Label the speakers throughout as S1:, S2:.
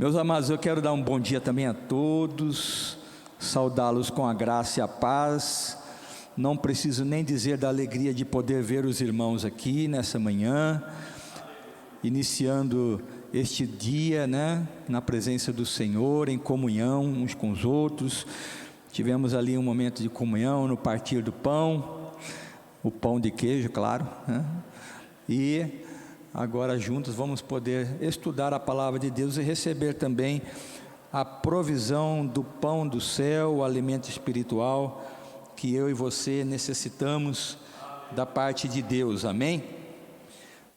S1: Meus amados, eu quero dar um bom dia também a todos, saudá-los com a graça e a paz. Não preciso nem dizer da alegria de poder ver os irmãos aqui nessa manhã, iniciando este dia, na presença do Senhor, em comunhão uns com os outros. Tivemos ali um momento de comunhão no partir do pão, o pão de queijo, claro, e agora juntos vamos poder estudar a palavra de Deus e receber também a provisão do pão do céu, o alimento espiritual que eu e você necessitamos da parte de Deus, amém?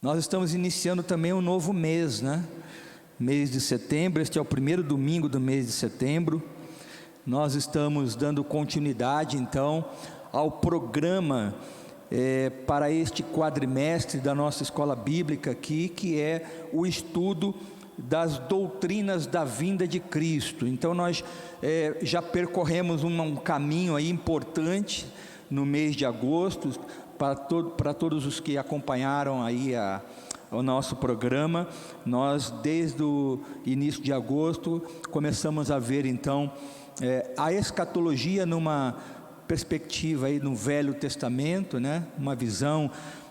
S1: Nós estamos iniciando também um novo mês, mês de setembro. Este é o primeiro domingo do mês de setembro. Nós estamos dando continuidade então ao programa para este quadrimestre da nossa escola bíblica aqui, que é o estudo das doutrinas da vinda de Cristo. Então nós já percorremos um caminho aí importante no mês de agosto, para todos os que acompanharam aí o nosso programa. Nós desde o início de agosto começamos a ver então a escatologia numa perspectiva aí no Velho Testamento, uma visão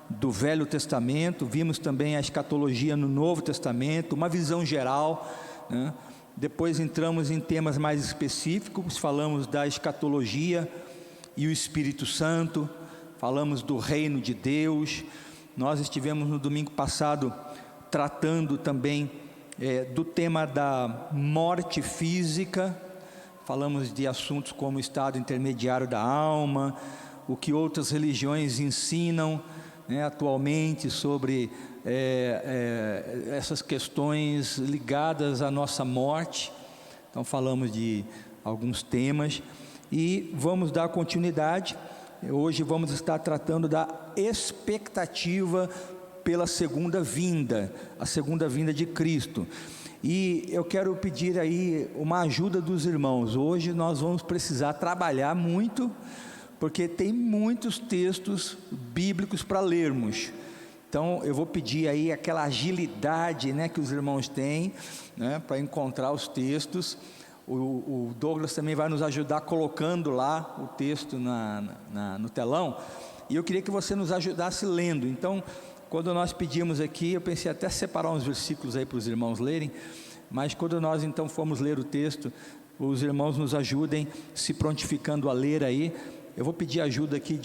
S1: do Velho Testamento. Vimos também a escatologia no Novo Testamento, uma visão geral, Depois entramos em temas mais específicos, falamos da escatologia e o Espírito Santo, falamos do reino de Deus. Nós estivemos no domingo passado tratando também do tema da morte física. Falamos de assuntos como o estado intermediário da alma, o que outras religiões ensinam atualmente sobre essas questões ligadas à nossa morte. Então falamos de alguns temas e vamos dar continuidade. Hoje vamos estar tratando da expectativa pela segunda vinda, a segunda vinda de Cristo. E eu quero pedir aí uma ajuda dos irmãos. Hoje nós vamos precisar trabalhar muito, porque tem muitos textos bíblicos para lermos. Então eu vou pedir aí aquela agilidade que os irmãos têm, para encontrar os textos. O Douglas também vai nos ajudar colocando lá o texto no telão. E eu queria que você nos ajudasse lendo. Então, quando nós pedimos aqui, eu pensei até separar uns versículos aí para os irmãos lerem, mas quando nós então formos ler o texto, os irmãos nos ajudem se prontificando a ler aí. Eu vou pedir ajuda aqui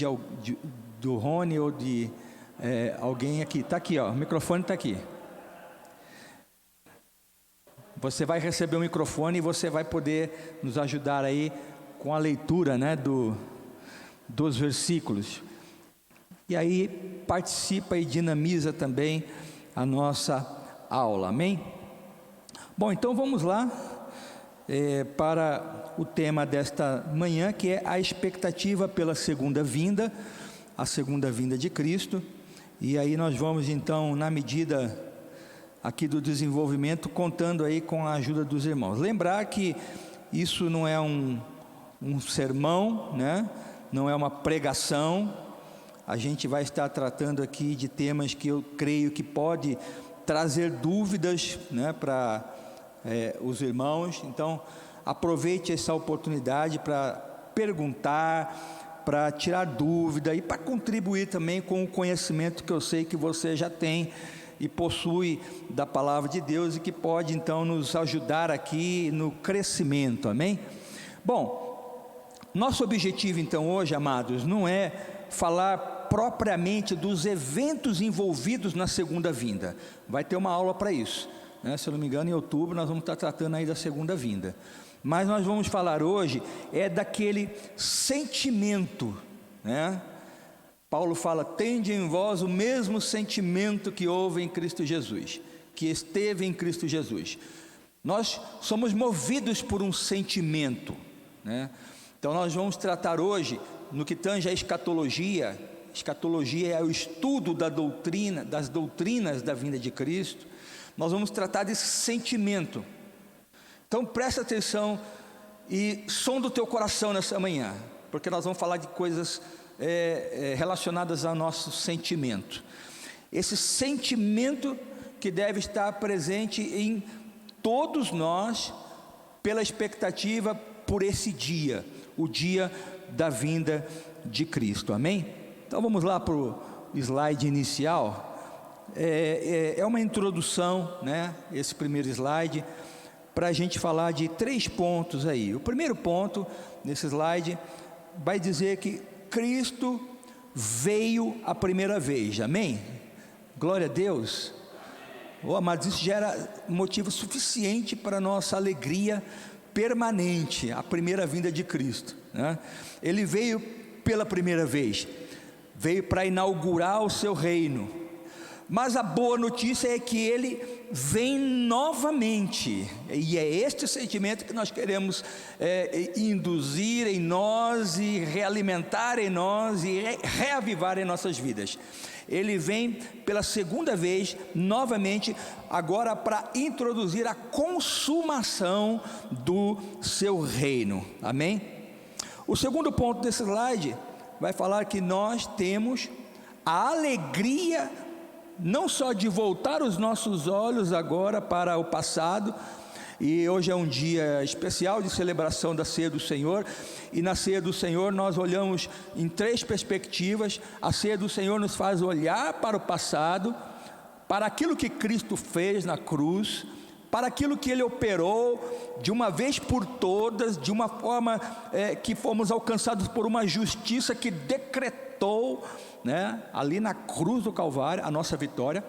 S1: do Rony ou de alguém aqui. Está aqui, o microfone está aqui. Você vai receber o microfone e você vai poder nos ajudar aí com a leitura dos versículos. E aí participa e dinamiza também a nossa aula, amém? Bom, então vamos lá para o tema desta manhã, que é a expectativa pela segunda vinda, a segunda vinda de Cristo. E aí nós vamos então, na medida aqui do desenvolvimento, contando aí com a ajuda dos irmãos. Lembrar que isso não é um sermão, não é uma pregação. A gente vai estar tratando aqui de temas que eu creio que pode trazer dúvidas para os irmãos. Então aproveite essa oportunidade para perguntar, para tirar dúvida e para contribuir também com o conhecimento que eu sei que você já tem e possui da palavra de Deus, e que pode então nos ajudar aqui no crescimento, amém? Bom, nosso objetivo então hoje, amados, não é falar propriamente dos eventos envolvidos na segunda vinda. Vai ter uma aula para isso, se eu não me engano em outubro nós vamos estar tratando aí da segunda vinda. Mas nós vamos falar hoje daquele sentimento, Paulo fala: tende em vós o mesmo sentimento que houve em Cristo Jesus, que esteve em Cristo Jesus. Nós somos movidos por um sentimento, Então nós vamos tratar hoje, no que tange a escatologia. Escatologia é o estudo das doutrinas da vinda de Cristo. Nós vamos tratar desse sentimento. Então presta atenção e som do teu coração nessa manhã, porque nós vamos falar de coisas relacionadas ao nosso sentimento. Esse sentimento que deve estar presente em todos nós, pela expectativa por esse dia, o dia da vinda de Cristo, amém? Então vamos lá para o slide inicial. É uma introdução, né, esse primeiro slide, para a gente falar de 3 pontos aí. O primeiro ponto nesse slide vai dizer que Cristo veio a primeira vez, amém? Glória a Deus. Amados, isso gera motivo suficiente para a nossa alegria permanente, a primeira vinda de Cristo, né? Ele veio pela primeira vez, veio para inaugurar o seu reino, mas a boa notícia é que ele vem novamente, e é este sentimento que nós queremos induzir em nós e realimentar em nós e reavivar em nossas vidas. Ele vem pela segunda vez, novamente, agora para introduzir a consumação do seu reino, amém? O segundo ponto desse slide vai falar que nós temos a alegria, não só de voltar os nossos olhos agora para o passado, e hoje é um dia especial de celebração da Ceia do Senhor, e na Ceia do Senhor nós olhamos em 3 perspectivas. A Ceia do Senhor nos faz olhar para o passado, para aquilo que Cristo fez na cruz, para aquilo que Ele operou de uma vez por todas, de uma forma que fomos alcançados por uma justiça que decretou, né, ali na cruz do Calvário, a nossa vitória.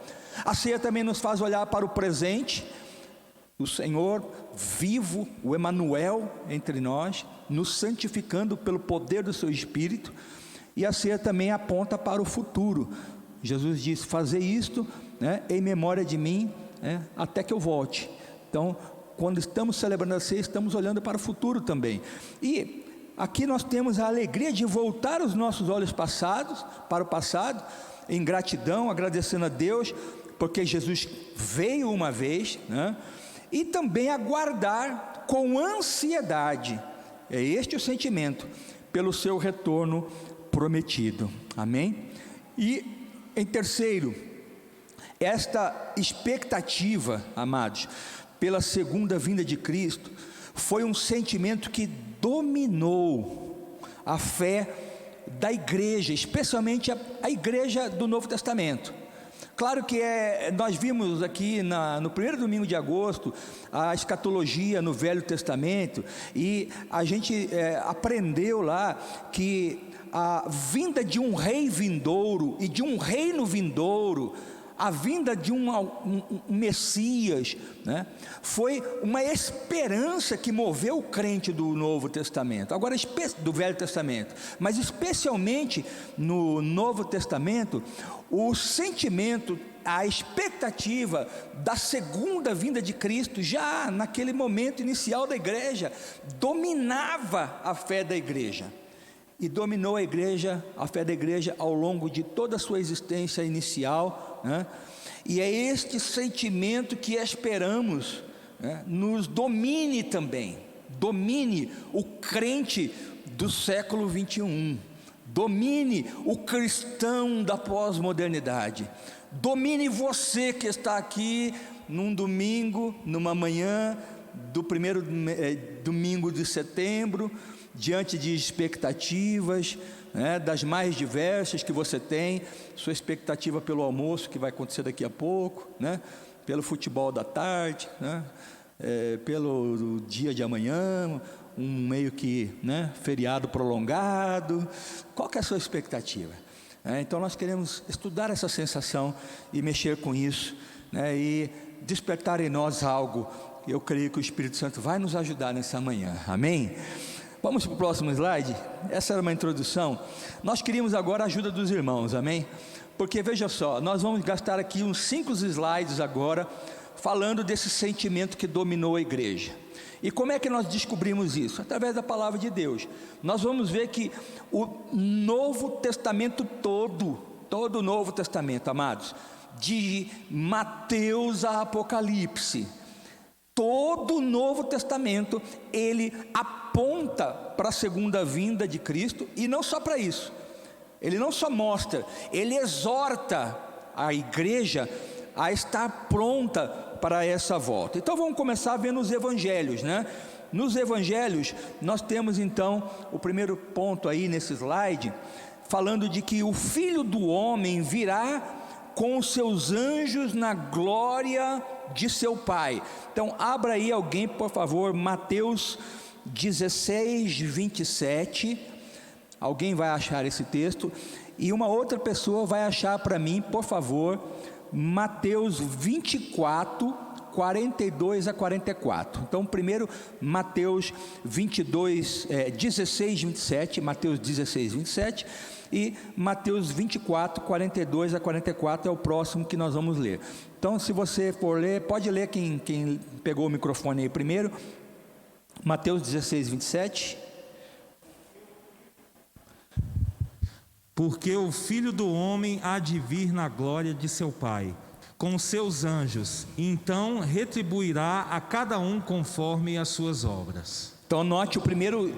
S1: A ceia também nos faz olhar para o presente, o Senhor vivo, o Emanuel entre nós, nos santificando pelo poder do seu Espírito. E a ceia também aponta para o futuro. Jesus disse: fazer isto, né, em memória de mim, né, até que eu volte. Então, quando estamos celebrando a ceia, estamos olhando para o futuro também. E aqui nós temos a alegria de voltar os nossos olhos para o passado, em gratidão, agradecendo a Deus, porque Jesus veio uma vez, né? E também aguardar com ansiedade, é este o sentimento, pelo seu retorno prometido, amém? E em terceiro, esta expectativa, amados, pela segunda vinda de Cristo, foi um sentimento que dominou a fé da igreja, especialmente a igreja do Novo Testamento. Claro que nós vimos aqui no primeiro domingo de agosto a escatologia no Velho Testamento, e a gente aprendeu lá que a vinda de um rei vindouro e de um reino vindouro, a vinda de um Messias, né, foi uma esperança que moveu o crente do Novo Testamento, agora do Velho Testamento, mas especialmente no Novo Testamento, o sentimento, a expectativa da segunda vinda de Cristo, já naquele momento inicial da igreja, dominava a fé da igreja. E dominou a fé da igreja ao longo de toda a sua existência inicial, né? E é este sentimento que esperamos, né, nos domine também, domine o crente do século 21, domine o cristão da pós-modernidade, domine você que está aqui num domingo, numa manhã do primeiro domingo de setembro, diante de expectativas, né, das mais diversas que você tem, sua expectativa pelo almoço que vai acontecer daqui a pouco, né, pelo futebol da tarde, né, pelo dia de amanhã, um meio que, né, feriado prolongado. Qual que é a sua expectativa? Então nós queremos estudar essa sensação e mexer com isso, né, e despertar em nós algo. Eu creio que o Espírito Santo vai nos ajudar nessa manhã, amém? Vamos para o próximo slide. Essa era uma introdução. Nós queríamos agora a ajuda dos irmãos, amém? Porque veja só, nós vamos gastar aqui uns 5 slides agora, falando desse sentimento que dominou a igreja. E como é que nós descobrimos isso? Através da palavra de Deus. Nós vamos ver que o Novo Testamento todo o Novo Testamento, amados, de Mateus a Apocalipse, todo o Novo Testamento, ele aponta para a segunda vinda de Cristo, e não só para isso, ele não só mostra, ele exorta a igreja a estar pronta para essa volta. Então vamos começar vendo os evangelhos, né? Nos evangelhos nós temos então o primeiro ponto aí nesse slide, falando de que o Filho do Homem virá com os seus anjos na glória de seu Pai. Então abra aí alguém, por favor, Mateus 16, 27. Alguém vai achar esse texto, e uma outra pessoa vai achar para mim, por favor, Mateus 24, 42 a 44. Então primeiro Mateus 16, 27, Mateus 16, 27, e Mateus 24, 42 a 44 é o próximo que nós vamos ler. Então se você for ler, pode ler quem pegou o microfone aí primeiro. Mateus 16, 27.
S2: Porque o Filho do Homem há de vir na glória de seu Pai, com seus anjos, e então retribuirá a cada um conforme as suas obras.
S1: Então note o primeiro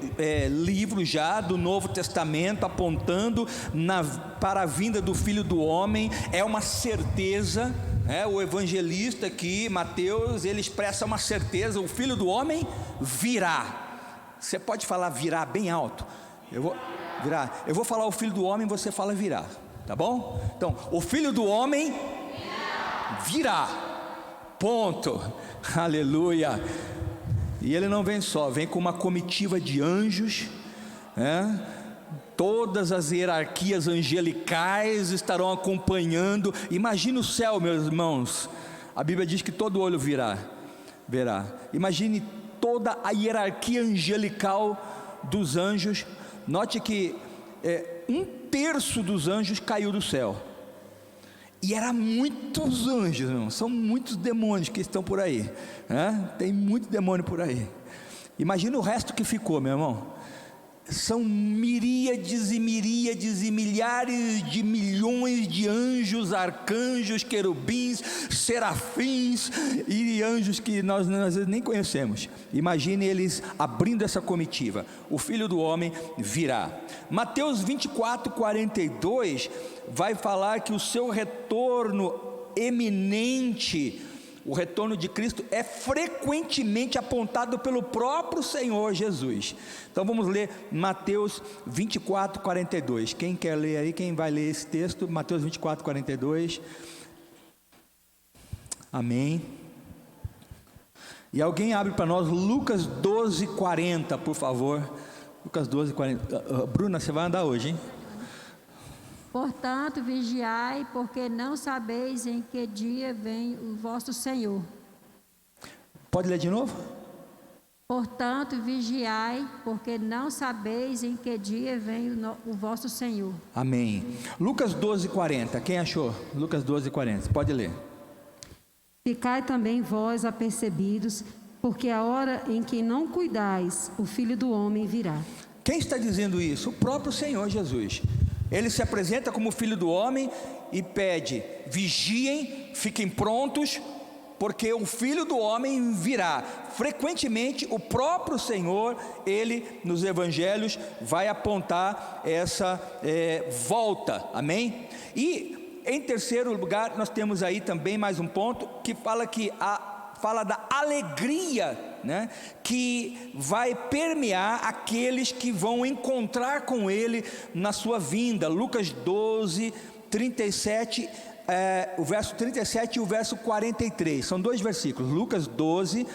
S1: livro já do Novo Testamento apontando para a vinda do Filho do Homem. É uma certeza, o evangelista aqui, Mateus, ele expressa uma certeza: o Filho do Homem virá. Você pode falar virá bem alto? Eu vou falar o Filho do Homem, você fala virá, tá bom? Então, o Filho do Homem virá, ponto, aleluia. E ele não vem só, vem com uma comitiva de anjos, todas as hierarquias angelicais estarão acompanhando. Imagine o céu, meus irmãos, a Bíblia diz que todo olho verá. Imagine toda a hierarquia angelical dos anjos. Note que 1/3 dos anjos caiu do céu, e eram muitos anjos, irmão. São muitos demônios que estão por aí, tem muito demônio por aí. Imagina o resto que ficou, meu irmão. São miríades e miríades e milhares de milhões de anjos, arcanjos, querubins, serafins e anjos que nós às vezes nem conhecemos. Imagine eles abrindo essa comitiva. O Filho do Homem virá. Mateus 24, 42 vai falar que o seu retorno eminente, o retorno de Cristo, é frequentemente apontado pelo próprio Senhor Jesus. Então vamos ler Mateus 24, 42. Quem quer ler aí? Quem vai ler esse texto? Mateus 24, 42. Amém. E alguém abre para nós Lucas 12, 40, por favor. Lucas 12, 40. Bruna, você vai andar hoje, hein?
S3: Portanto, vigiai, porque não sabeis em que dia vem o vosso Senhor.
S1: Pode ler de novo?
S3: Portanto, vigiai, porque não sabeis em que dia vem o vosso Senhor.
S1: Amém. Lucas 12, 40. Quem achou? Lucas 12, 40. Pode ler.
S4: Ficai também vós apercebidos, porque a hora em que não cuidais, o Filho do Homem virá.
S1: Quem está dizendo isso? O próprio Senhor Jesus. Ele se apresenta como Filho do Homem e pede: vigiem, fiquem prontos, porque o Filho do Homem virá. Frequentemente o próprio Senhor, ele nos evangelhos vai apontar essa volta, amém? E em terceiro lugar nós temos aí também mais um ponto que fala da alegria, que vai permear aqueles que vão encontrar com ele na sua vinda. Lucas 12, 37, o verso 37 e o verso 43, são dois versículos. Lucas 12,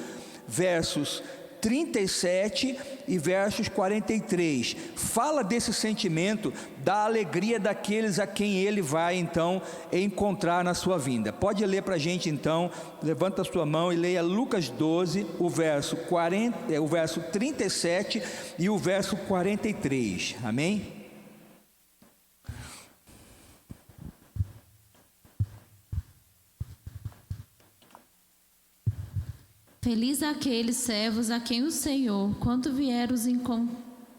S1: versos 37 e versos 43, fala desse sentimento da alegria daqueles a quem ele vai então encontrar na sua vinda. Pode ler para a gente então, levanta a sua mão e leia Lucas 12, o verso 37 e o verso 43, amém?
S5: Feliz aqueles servos a quem o Senhor, quando vier,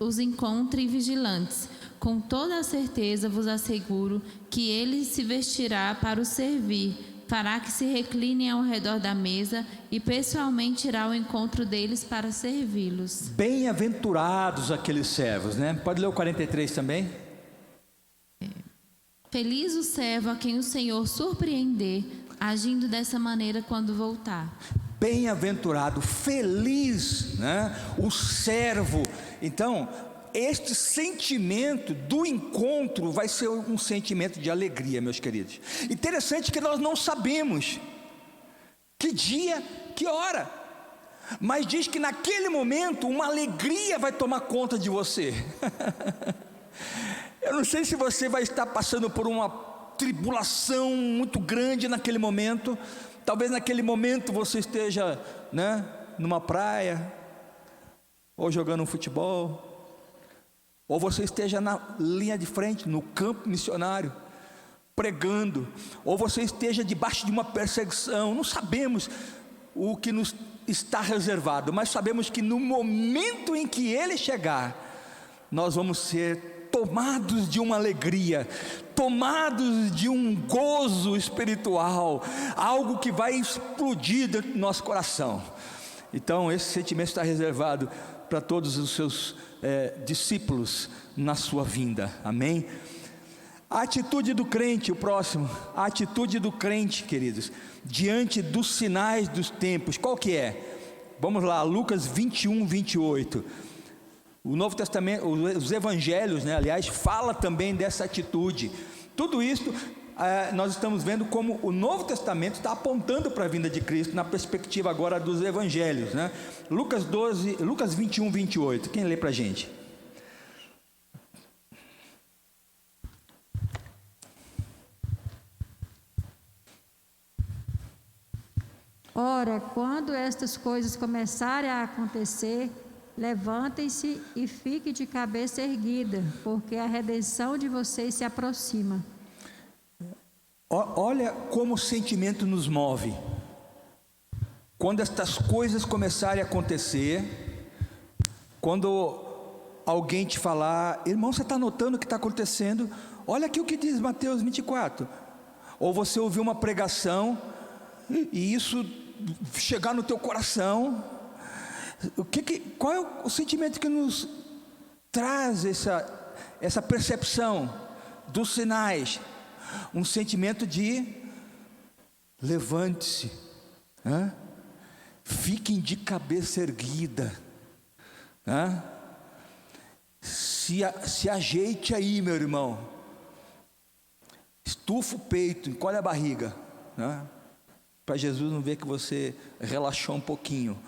S5: os encontre vigilantes. Com toda a certeza vos asseguro que ele se vestirá para o servir, fará que se reclinem ao redor da mesa e pessoalmente irá ao encontro deles para servi-los.
S1: Bem-aventurados aqueles servos, Pode ler o 43 também?
S5: Feliz o servo a quem o Senhor surpreender agindo dessa maneira quando voltar.
S1: Bem-aventurado, feliz, né? O servo. Então, este sentimento do encontro vai ser um sentimento de alegria, meus queridos. Interessante que nós não sabemos que dia, que hora, mas diz que naquele momento uma alegria vai tomar conta de você. Eu não sei se você vai estar passando por uma tribulação muito grande naquele momento. Talvez naquele momento você esteja, né, numa praia, ou jogando um futebol, ou você esteja na linha de frente, no campo missionário, pregando, ou você esteja debaixo de uma perseguição. Não sabemos o que nos está reservado, mas sabemos que no momento em que Ele chegar, nós vamos ser tomados de uma alegria, tomados de um gozo espiritual, algo que vai explodir dentro do nosso coração. Então esse sentimento está reservado para todos os seus discípulos na sua vinda, amém? A atitude do crente, o próximo, a atitude do crente, queridos, diante dos sinais dos tempos, qual que é? Vamos lá, Lucas 21, 28. O Novo Testamento, os Evangelhos, né, aliás, fala também dessa atitude. Tudo isso nós estamos vendo como o Novo Testamento está apontando para a vinda de Cristo, na perspectiva agora dos Evangelhos, né? Lucas 21, 28, quem lê para a gente?
S3: Ora, quando estas coisas começarem a acontecer, levantem-se e fiquem de cabeça erguida, porque a redenção de vocês se aproxima.
S1: Olha como o sentimento nos move. Quando estas coisas começarem a acontecer, quando alguém te falar, irmão, você está notando o que está acontecendo? Olha aqui o que diz Mateus 24. Ou você ouvir uma pregação e isso chegar no teu coração. Qual é o sentimento que nos traz essa percepção dos sinais? Um sentimento de levante-se, fiquem de cabeça erguida, se ajeite aí, meu irmão, estufa o peito, encolhe a barriga, para Jesus não ver que você relaxou um pouquinho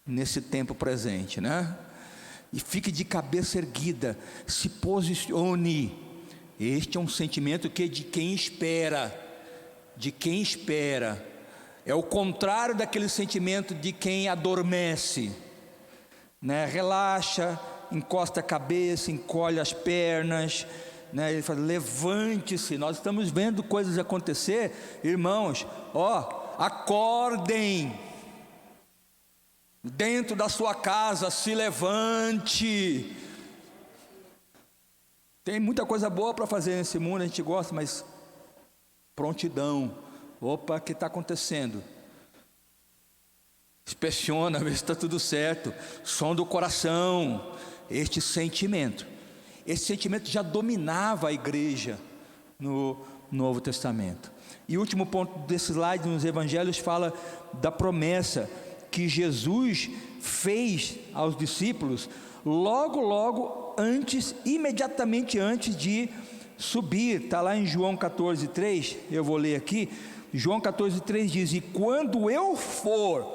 S1: nesse tempo presente, né? E fique de cabeça erguida, se posicione. Este é um sentimento que de quem espera, é o contrário daquele sentimento de quem adormece, né? Relaxa, encosta a cabeça, encolhe as pernas, né? Ele fala, levante-se. Nós estamos vendo coisas acontecer, irmãos, acordem, dentro da sua casa, se levante. Tem muita coisa boa para fazer nesse mundo, a gente gosta, mas prontidão. Opa, o que está acontecendo? Inspeciona, vê se está tudo certo. Som do coração. Esse sentimento já dominava a igreja no Novo Testamento. E o último ponto desse slide nos Evangelhos fala da promessa que Jesus fez aos discípulos logo antes, imediatamente antes de subir. Está lá em João 14:3, eu vou ler aqui. João 14:3 diz, e quando eu for,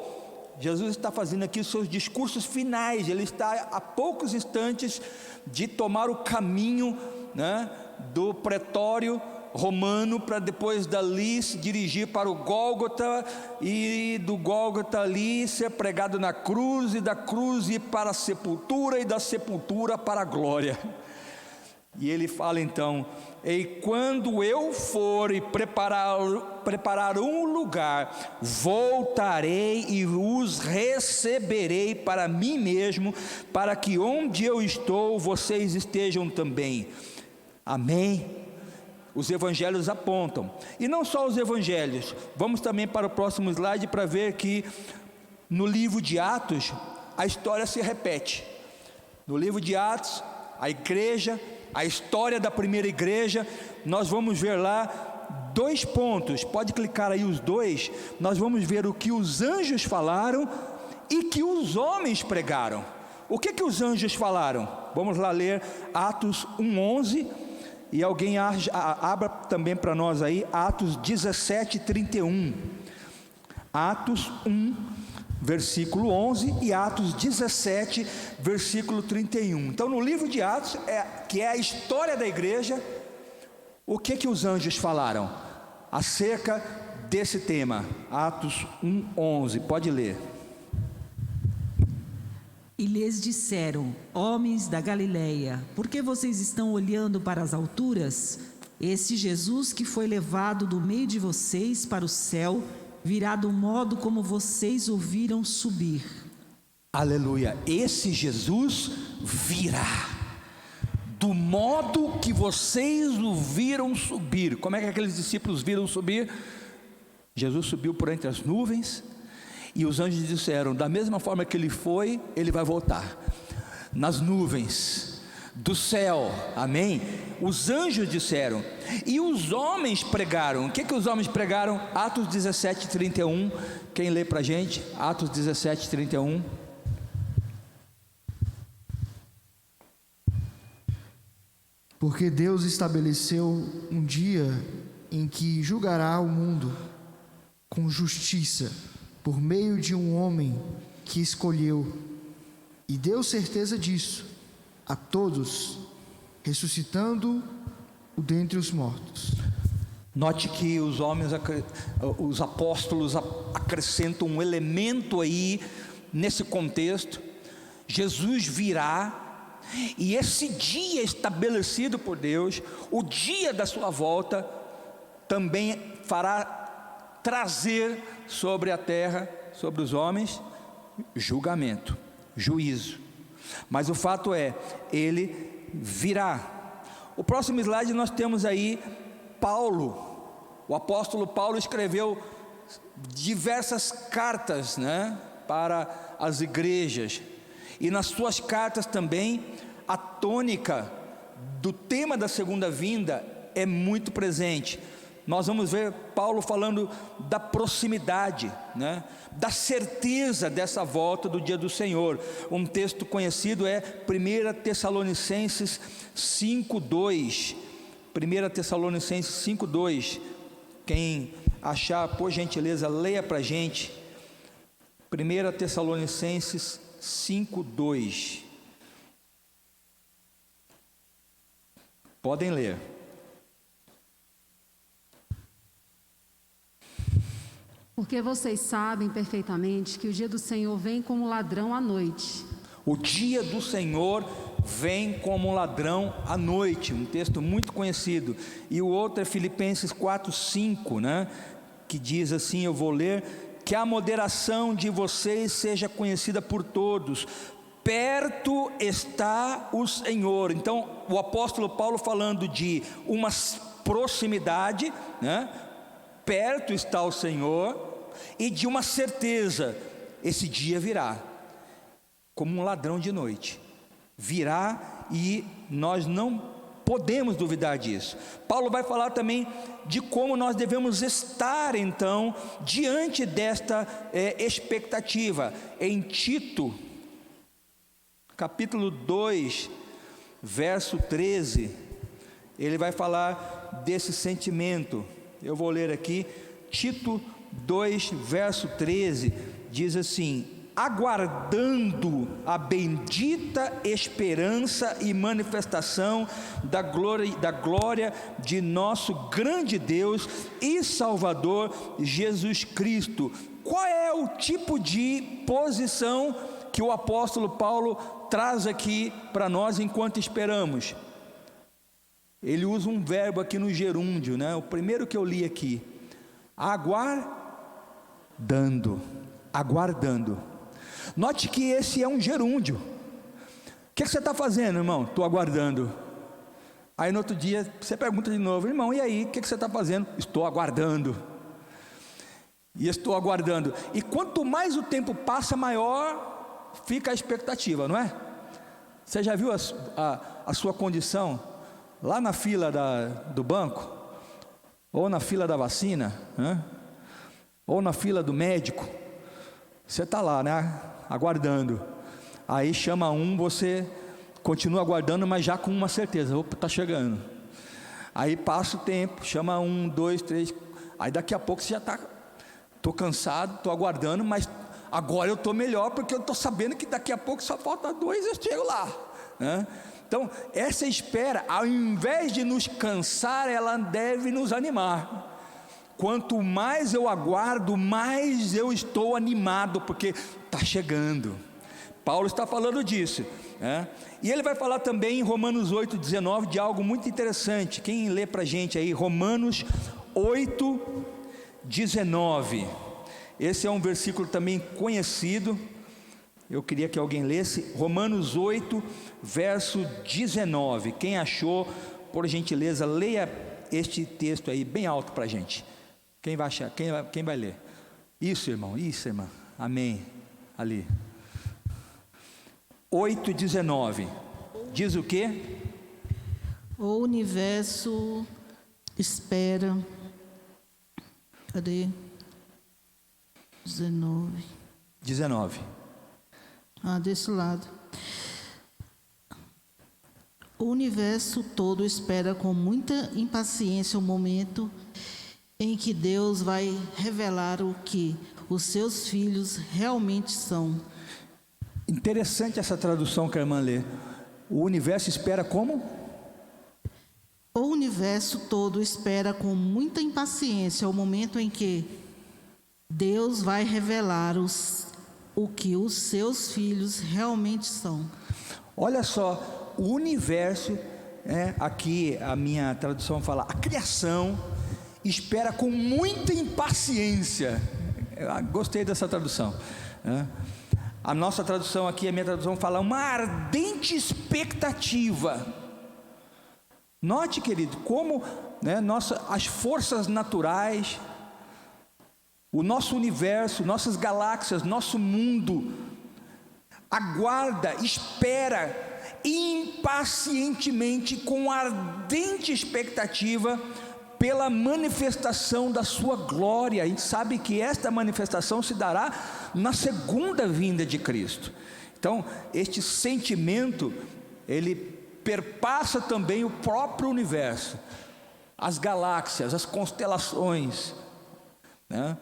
S1: Jesus está fazendo aqui os seus discursos finais, ele está a poucos instantes de tomar o caminho, né, do pretório romano, para depois dali se dirigir para o Gólgota, e do Gólgota ali ser pregado na cruz, e da cruz ir para a sepultura, e da sepultura para a glória. E ele fala então, e quando eu for e preparar um lugar, voltarei e os receberei para mim mesmo, para que onde eu estou, vocês estejam também. Amém? Os evangelhos apontam, e não só os evangelhos, vamos também para o próximo slide para ver que no livro de Atos, a história se repete. No livro de Atos, a igreja, a história da primeira igreja, nós vamos ver lá 2 pontos, pode clicar aí os 2, nós vamos ver o que os anjos falaram e que os homens pregaram. O que os anjos falaram? Vamos lá ler Atos 1:11, e alguém abra também para nós aí, Atos 17:31. Atos 1, versículo 11 e Atos 17, versículo 31. Então no livro de Atos, que é a história da igreja, o que os anjos falaram acerca desse tema? Atos 1:11, pode ler.
S6: E lhes disseram: homens da Galileia, por que vocês estão olhando para as alturas? Esse Jesus que foi levado do meio de vocês para o céu, virá do modo como vocês o viram subir.
S1: Aleluia, esse Jesus virá do modo que vocês o viram subir. Como é que aqueles discípulos viram subir? Jesus subiu por entre as nuvens, e os anjos disseram: da mesma forma que ele foi, ele vai voltar, nas nuvens do céu, amém? Os anjos disseram, e os homens pregaram. O que os homens pregaram? Atos 17:31, quem lê para a gente? Atos 17:31.
S7: Porque Deus estabeleceu um dia em que julgará o mundo com justiça, por meio de um homem que escolheu, e deu certeza disso a todos, ressuscitando-o dentre os mortos.
S1: Note que os homens, os apóstolos acrescentam um elemento aí, nesse contexto. Jesus virá, e esse dia estabelecido por Deus, o dia da sua volta, também fará trazer sobre a terra, sobre os homens, julgamento, juízo. Mas o fato é, ele virá. O próximo slide nós temos aí Paulo. O apóstolo Paulo escreveu diversas cartas, para as igrejas, e nas suas cartas também a tônica do tema da segunda vinda é muito presente. Nós vamos ver Paulo falando da proximidade, da certeza dessa volta do dia do Senhor. Um texto conhecido é 1 Tessalonicenses 5:2. 1 Tessalonicenses 5:2. Quem achar, por gentileza, leia para a gente. 1 Tessalonicenses 5:2. Podem ler.
S4: Porque vocês sabem perfeitamente que o dia do Senhor vem como ladrão à noite.
S1: O dia do Senhor vem como um ladrão à noite, um texto muito conhecido. E o outro é Filipenses 4:5, que diz assim, eu vou ler: que a moderação de vocês seja conhecida por todos, perto está o Senhor. Então o apóstolo Paulo falando de uma proximidade, perto está o Senhor, e de uma certeza, esse dia virá, como um ladrão de noite, virá, e nós não podemos duvidar disso. Paulo vai falar também de como nós devemos estar então, diante desta expectativa. Em Tito, capítulo 2, verso 13, ele vai falar desse sentimento. Eu vou ler aqui, Tito 2, verso 13, diz assim: aguardando a bendita esperança e manifestação da glória de nosso grande Deus e Salvador Jesus Cristo. Qual é o tipo de posição que o apóstolo Paulo traz aqui para nós enquanto esperamos? Ele usa um verbo aqui no gerúndio, o primeiro que eu li aqui, aguardando. Note que esse é um gerúndio. O que você está fazendo, irmão? Estou aguardando. Aí no outro dia você pergunta de novo: irmão, e aí, o que você está fazendo? Estou aguardando. E estou aguardando. E quanto mais o tempo passa, maior fica a expectativa, não é? Você já viu a sua condição lá na fila do banco? ou na fila da vacina, né? Ou na fila do médico. Você está lá, né? Aguardando. Aí chama um, você continua aguardando, mas já com uma certeza: opa, está chegando. Aí passa o tempo, chama 1, 2, 3. Aí daqui a pouco você já está: estou cansado, estou aguardando, mas agora eu estou melhor, porque eu estou sabendo que daqui a pouco só falta 2 e eu chego lá, né? Então, essa espera, ao invés de nos cansar, ela deve nos animar. Quanto mais eu aguardo, mais eu estou animado, porque está chegando. Paulo está falando disso, né? E ele vai falar também em Romanos 8,19 de algo muito interessante. Quem lê para a gente aí, Romanos 8,19. Esse é um versículo também conhecido. Eu queria que alguém lesse. Romanos 8, verso 19. Quem achou, por gentileza, leia este texto aí bem alto para a gente. Quem vai achar? Quem vai ler? Isso, irmão, isso, irmã. Amém. Ali. 8,19. Diz o quê?
S6: O universo espera. Cadê? 19. Desse lado. O universo todo espera com muita impaciência o momento em que Deus vai revelar o que os seus filhos realmente são.
S1: Interessante essa tradução que a irmã lê. O universo espera como?
S6: O universo todo espera com muita impaciência o momento em que Deus vai revelar o que os seus filhos realmente são.
S1: Olha só, o universo, aqui a minha tradução fala, a criação espera com muita impaciência. Eu gostei dessa tradução, né? A nossa tradução aqui, a minha tradução fala uma ardente expectativa. Note, querido, como, né, as forças naturais, o nosso universo, nossas galáxias, nosso mundo, aguarda, espera impacientemente, com ardente expectativa, pela manifestação da sua glória. A gente sabe que esta manifestação se dará na segunda vinda de Cristo. Então, este sentimento, ele perpassa também o próprio universo, as galáxias, as constelações, né?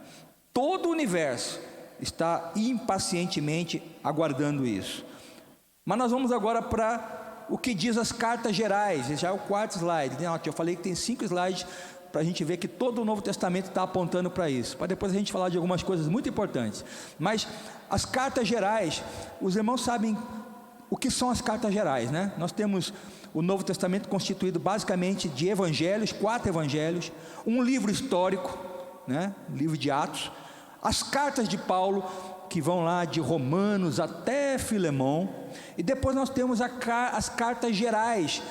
S1: Todo o universo está impacientemente aguardando isso. Mas nós vamos agora para o que diz as cartas gerais. Esse já é o quarto slide, né? Eu falei que tem 5 slides para a gente ver que todo o Novo Testamento está apontando para isso, para depois a gente falar de algumas coisas muito importantes. Mas as cartas gerais, os irmãos sabem o que são as cartas gerais, né? Nós temos o Novo Testamento constituído basicamente de evangelhos, 4 evangelhos, um livro histórico, né? Livro de Atos, as cartas de Paulo, que vão lá de Romanos até Filemão, e depois nós temos as cartas gerais,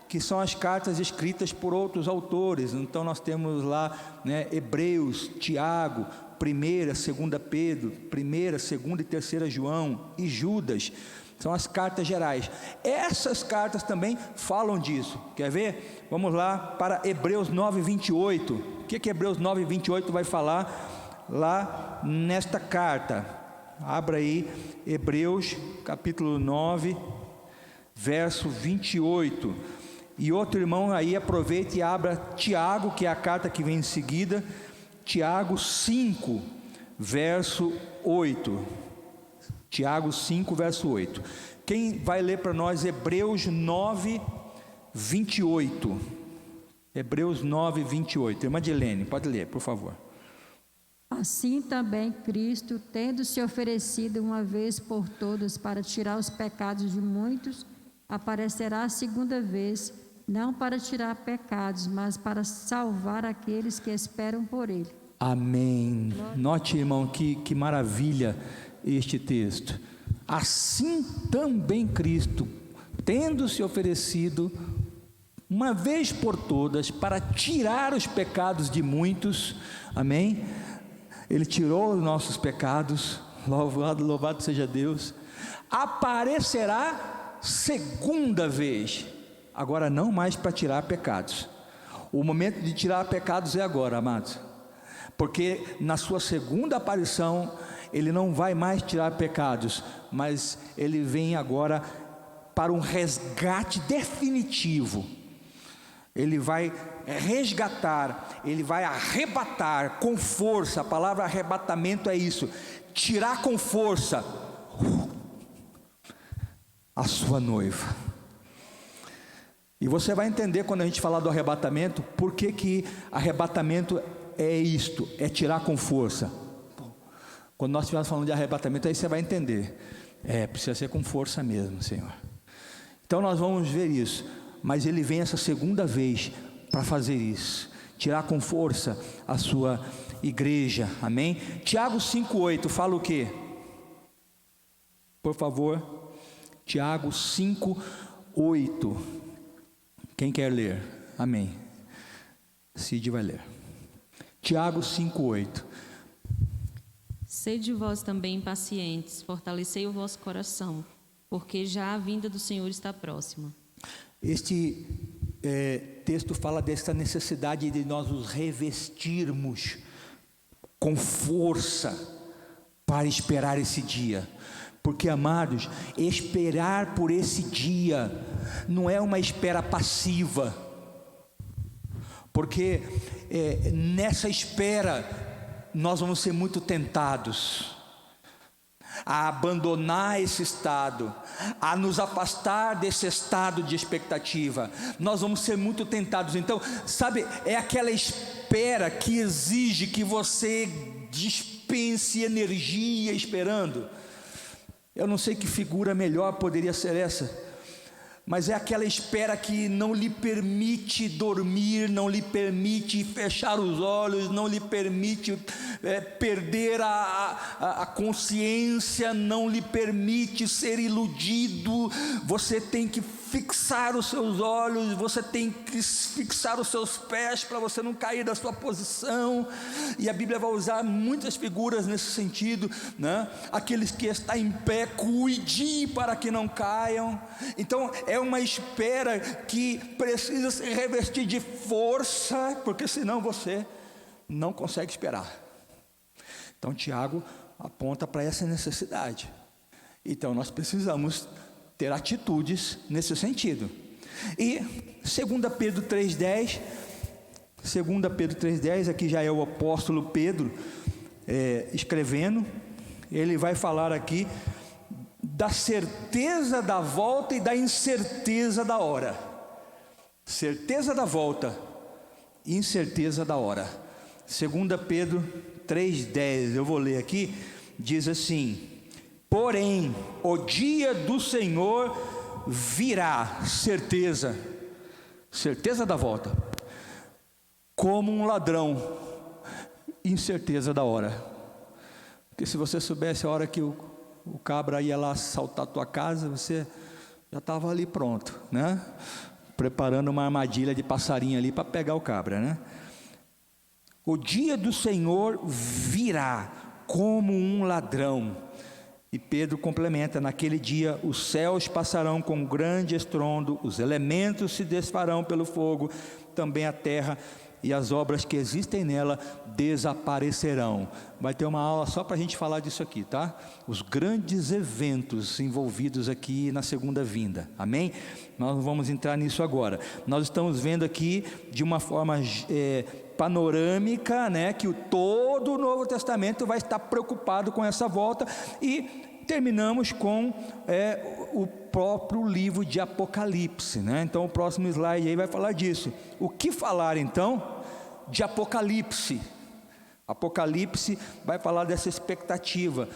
S1: que são as cartas escritas por outros autores. Então nós temos lá, né, Hebreus, Tiago, 1ª, 2ª Pedro, 1ª, 2ª e 3ª João e Judas. São as cartas gerais. Essas cartas também falam disso. Quer ver? Vamos lá para Hebreus 9:28. O que Hebreus 9:28 vai falar lá nesta carta? Abra aí Hebreus capítulo 9, verso 28. E outro irmão aí aproveita e abra Tiago, que é a carta que vem em seguida, Tiago 5, verso 8. Tiago 5, verso 8. Quem vai ler para nós Hebreus 9, 28? Hebreus 9, 28. Irmã Dilene, pode ler, por favor.
S3: Assim também Cristo, tendo se oferecido uma vez por todas para tirar os pecados de muitos, aparecerá a segunda vez, não para tirar pecados, mas para salvar aqueles que esperam por Ele.
S1: Amém. Note, irmão, que maravilha este texto. Assim também Cristo, tendo se oferecido uma vez por todas para tirar os pecados de muitos, amém? Ele tirou os nossos pecados, louvado seja Deus, aparecerá segunda vez, agora não mais para tirar pecados. O momento de tirar pecados é agora, amados, porque na sua segunda aparição, ele não vai mais tirar pecados, mas ele vem agora para um resgate definitivo. Ele vai resgatar, ele vai arrebatar com força. A palavra arrebatamento é isso, tirar com força a sua noiva. E você vai entender quando a gente falar do arrebatamento, por que arrebatamento é isto, é tirar com força. Quando nós estivermos falando de arrebatamento, aí você vai entender, precisa ser com força mesmo, Senhor. Então nós vamos ver isso, mas ele vem essa segunda vez para fazer isso, tirar com força a sua igreja, amém? Tiago 5,8 fala o quê? Por favor, Tiago 5,8. Quem quer ler? Amém. Cid vai ler. Tiago 5,8.
S8: Sede vós também pacientes, fortalecei o vosso coração, porque já a vinda do Senhor está próxima.
S1: Este texto fala dessa necessidade de nós nos revestirmos com força para esperar esse dia. Porque, amados, esperar por esse dia não é uma espera passiva, porque nessa espera nós vamos ser muito tentados a abandonar esse estado, a nos afastar desse estado de expectativa. Nós vamos ser muito tentados. Então, sabe, é aquela espera que exige que você dispense energia esperando. Eu não sei que figura melhor poderia ser essa, mas é aquela espera que não lhe permite dormir, não lhe permite fechar os olhos, não lhe permite perder a consciência, não lhe permite ser iludido. Você tem que fixar os seus olhos, você tem que fixar os seus pés para você não cair da sua posição. E a Bíblia vai usar muitas figuras nesse sentido, né? Aqueles que estão em pé, cuide para que não caiam. Então é uma espera que precisa se revestir de força, porque senão você não consegue esperar. Então Tiago aponta para essa necessidade. Então nós precisamos ter atitudes nesse sentido. E 2 Pedro 3,10, 2 Pedro 3,10, aqui já é o apóstolo Pedro escrevendo. Ele vai falar aqui da certeza da volta e da incerteza da hora. Certeza da volta e incerteza da hora. 2 Pedro 3,10, eu vou ler aqui, diz assim: porém, o dia do Senhor virá, certeza da volta, como um ladrão, incerteza da hora. Porque se você soubesse a hora que o cabra ia lá assaltar a tua casa, você já estava ali pronto, né? Preparando uma armadilha de passarinho ali para pegar o cabra, né? O dia do Senhor virá como um ladrão. E Pedro complementa: naquele dia os céus passarão com grande estrondo, os elementos se desfarão pelo fogo, também a terra e as obras que existem nela desaparecerão. Vai ter uma aula só para a gente falar disso aqui, tá? Os grandes eventos envolvidos aqui na segunda vinda, amém? Nós não vamos entrar nisso agora. Nós estamos vendo aqui de uma forma panorâmica, né, que todo o Novo Testamento vai estar preocupado com essa volta. E terminamos com o próprio livro de Apocalipse, né? Então o próximo slide aí vai falar disso. O que falar então de Apocalipse? Apocalipse vai falar dessa expectativa.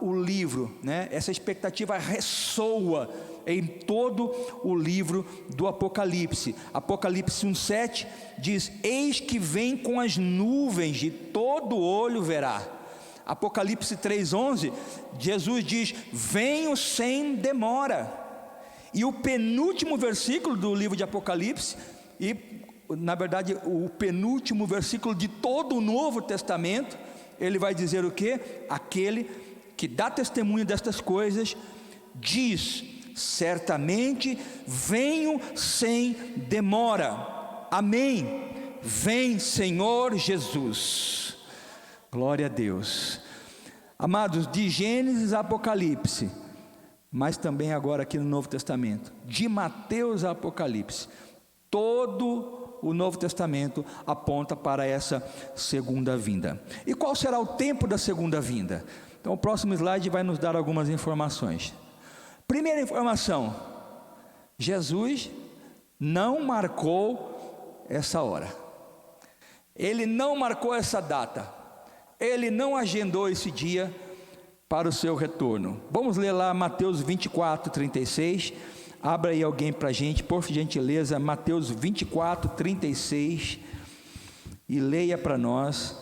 S1: O livro, né? Essa expectativa ressoa em todo o livro do Apocalipse. Apocalipse 1,7 diz: eis que vem com as nuvens, e todo olho verá. Apocalipse 3,11, Jesus diz: venho sem demora. E o penúltimo versículo do livro de Apocalipse, e na verdade o penúltimo versículo de todo o Novo Testamento, ele vai dizer o quê? Aquele que dá testemunho destas coisas diz: certamente venho sem demora. Amém. Vem, Senhor Jesus. Glória a Deus. Amados, de Gênesis a Apocalipse, mas também agora aqui no Novo Testamento, de Mateus a Apocalipse, todo o Novo Testamento aponta para essa segunda vinda. E qual será o tempo da segunda vinda? Então o próximo slide vai nos dar algumas informações. Primeira informação: Jesus não marcou essa hora, Ele não marcou essa data, Ele não agendou esse dia para o seu retorno. Vamos ler lá Mateus 24, 36. Abra aí alguém para a gente, por gentileza, Mateus 24, 36, e leia para nós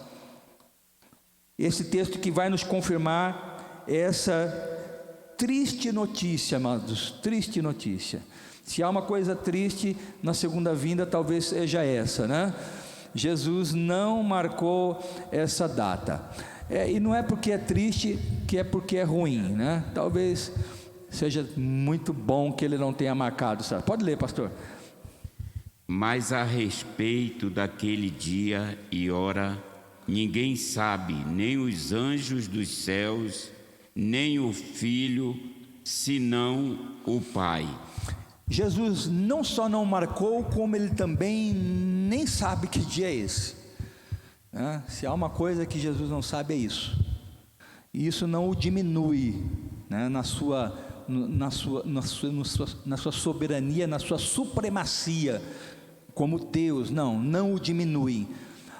S1: esse texto que vai nos confirmar essa triste notícia, amados, triste notícia. Se há uma coisa triste na segunda vinda, talvez seja essa, né? Jesus não marcou essa data. E não é porque é triste que é porque é ruim, né? Talvez seja muito bom que ele não tenha marcado, sabe? Pode ler, pastor.
S9: Mas a respeito daquele dia e hora, ninguém sabe, nem os anjos dos céus, nem o Filho, senão o Pai.
S1: Jesus não só não marcou, como ele também nem sabe que dia é esse. Se há uma coisa que Jesus não sabe, é isso. E isso não o diminui, né, na sua soberania, na sua supremacia como Deus, não o diminui.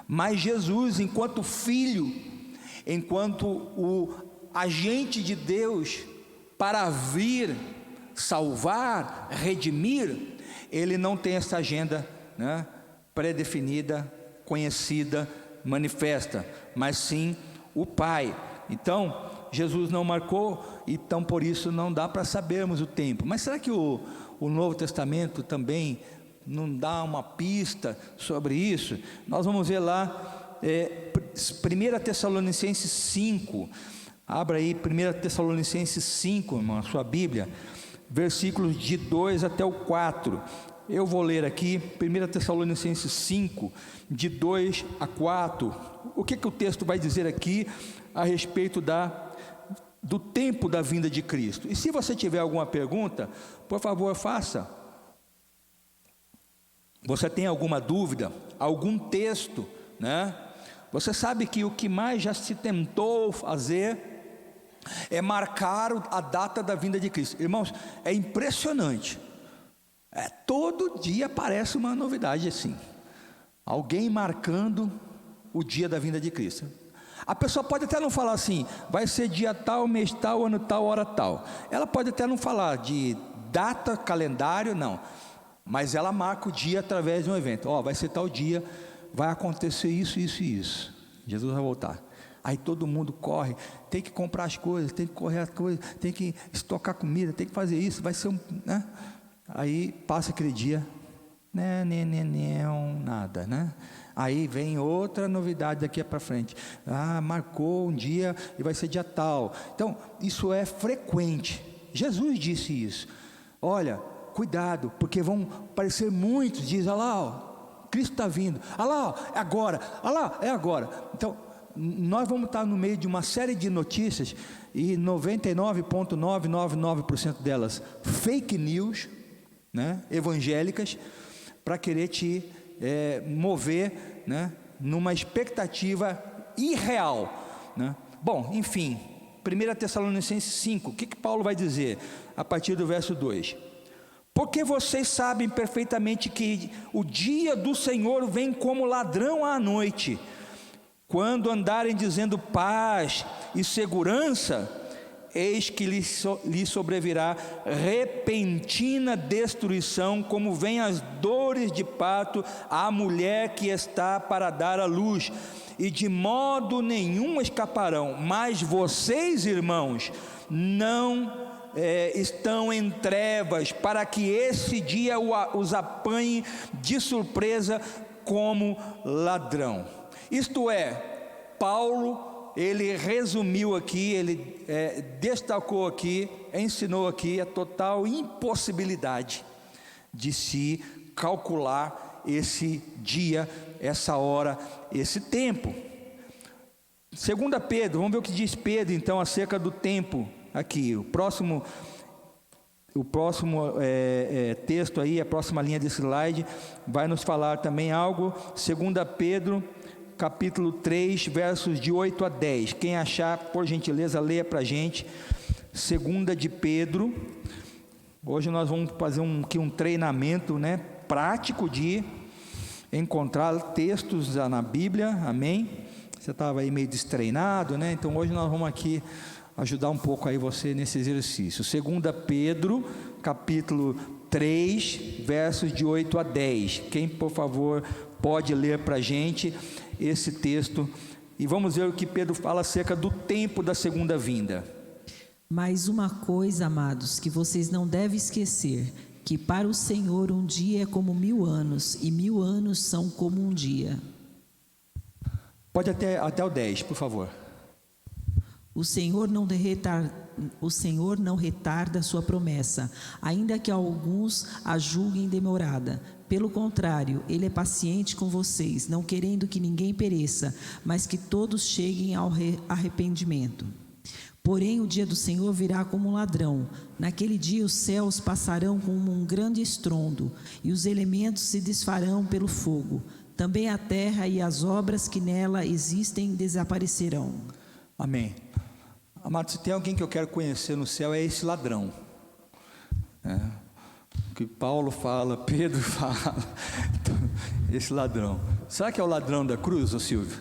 S1: Mas Jesus, enquanto Filho, enquanto o agente de Deus para vir salvar, redimir, ele não tem essa agenda, né, pré-definida, conhecida, manifesta, mas sim o Pai. Então Jesus não marcou, então por isso não dá para sabermos o tempo. Mas será que o Novo Testamento também não dá uma pista sobre isso? Nós vamos ver lá 1 Tessalonicenses 5. Abra aí 1 Tessalonicenses 5, irmão, a sua Bíblia, versículos de 2 até o 4. Eu vou ler aqui 1 Tessalonicenses 5, de 2 a 4. O que o texto vai dizer aqui a respeito do tempo da vinda de Cristo? E se você tiver alguma pergunta, por favor, faça. Você tem alguma dúvida, algum texto, né? Você sabe que o que mais já se tentou fazer é marcar a data da vinda de Cristo. Irmãos, é impressionante. Todo dia aparece uma novidade assim. Alguém marcando o dia da vinda de Cristo. A pessoa pode até não falar assim, vai ser dia tal, mês tal, ano tal, hora tal. Ela pode até não falar de data, calendário, não. Mas ela marca o dia através de um evento. Vai ser tal dia, vai acontecer isso, isso e isso. Jesus vai voltar. Aí todo mundo corre, tem que comprar as coisas, tem que correr as coisas, tem que estocar comida, tem que fazer isso, vai ser né? Aí passa aquele dia, nada, né? Aí vem outra novidade daqui para frente. Marcou um dia e vai ser dia tal. Então, isso é frequente. Jesus disse isso. Olha, cuidado, porque vão aparecer muitos, diz, olha lá, Cristo está vindo, olha lá, é agora, olha lá, é agora. Então, nós vamos estar no meio de uma série de notícias, e 99,999% delas fake news, né, evangélicas, para querer te mover, né, numa expectativa irreal, né? Bom, enfim, 1 Tessalonicenses 5, o que Paulo vai dizer a partir do verso 2? Porque vocês sabem perfeitamente que o dia do Senhor vem como ladrão à noite. Quando andarem dizendo paz e segurança, eis que lhe sobrevirá repentina destruição, como vem as dores de parto à mulher que está para dar à luz, e de modo nenhum escaparão. Mas vocês, irmãos, não estão em trevas, para que esse dia os apanhe de surpresa como ladrão. Isto é, Paulo, ele resumiu aqui, ele destacou aqui, ensinou aqui a total impossibilidade de se calcular esse dia, essa hora, esse tempo. 2 Pedro, vamos ver o que diz Pedro então acerca do tempo aqui. O próximo texto aí, a próxima linha desse slide, vai nos falar também algo. 2 Pedro, capítulo 3, versos de 8 a 10. Quem achar, por gentileza, leia para a gente. 2 de Pedro. Hoje nós vamos fazer um treinamento, né, prático de encontrar textos na Bíblia, amém? Você estava aí meio destreinado, né? Então hoje nós vamos aqui ajudar um pouco aí você nesse exercício. 2 Pedro, capítulo 3, versos de 8 a 10. Quem, por favor, pode ler para a gente esse texto? E vamos ver o que Pedro fala acerca do tempo da segunda vinda.
S6: Mas uma coisa, amados, que vocês não devem esquecer, que para o Senhor um dia é como 1000 anos, e 1000 anos são como um dia.
S1: Pode até o 10, por favor.
S6: O Senhor não retarda a sua promessa, ainda que alguns a julguem demorada. Pelo contrário, Ele é paciente com vocês, não querendo que ninguém pereça, mas que todos cheguem ao arrependimento. Porém, o dia do Senhor virá como um ladrão. Naquele dia os céus passarão como um grande estrondo, e os elementos se desfarão pelo fogo. Também a terra e as obras que nela existem desaparecerão. Amém.
S1: Amado, se tem alguém que eu quero conhecer no céu, é esse ladrão. O que Paulo fala, Pedro fala, esse ladrão. Será que é o ladrão da cruz, ô Silvio?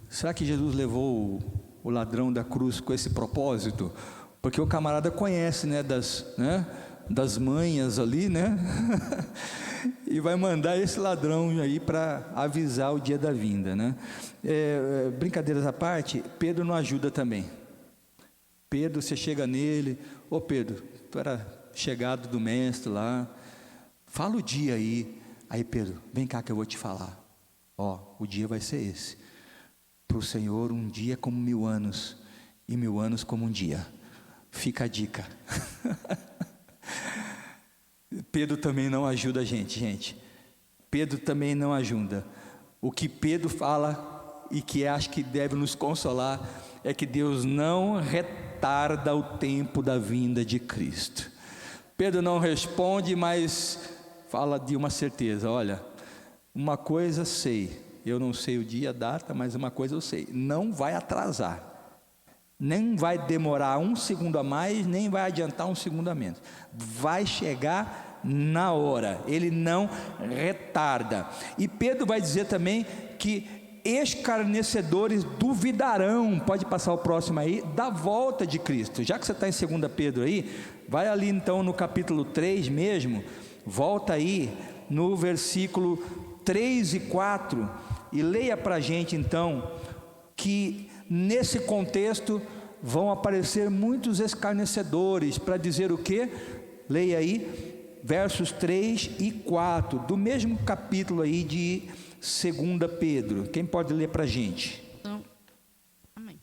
S1: Será que Jesus levou o ladrão da cruz com esse propósito? Porque o camarada conhece, das manhas ali, né? E vai mandar esse ladrão aí para avisar o dia da vinda, né? Brincadeiras à parte, Pedro não ajuda também. Pedro, você chega nele, ô Pedro, tu era chegado do mestre lá, fala o dia aí. Aí Pedro, vem cá que eu vou te falar. O dia vai ser esse. Para o Senhor um dia como 1000 anos, e 1000 anos como um dia. Fica a dica. Pedro também não ajuda a gente. Pedro também não ajuda. O que Pedro fala, e que acho que deve nos consolar, é que Deus não retarda o tempo da vinda de Cristo. Pedro não responde, mas fala de uma certeza. Olha, uma coisa sei, eu não sei o dia, a data, mas uma coisa eu sei, não vai atrasar, nem vai demorar 1 segundo a mais, nem vai adiantar 1 segundo a menos, vai chegar na hora, ele não retarda. E Pedro vai dizer também que escarnecedores duvidarão, pode passar o próximo aí, da volta de Cristo. Já que você está em 2 Pedro aí, vai ali então no capítulo 3 mesmo, volta aí no versículo 3 e 4 e leia para a gente então, que nesse contexto vão aparecer muitos escarnecedores, para dizer o quê? Leia aí, versos 3 e 4, do mesmo capítulo aí de 2 Pedro. Quem pode ler para a gente?
S3: Amém.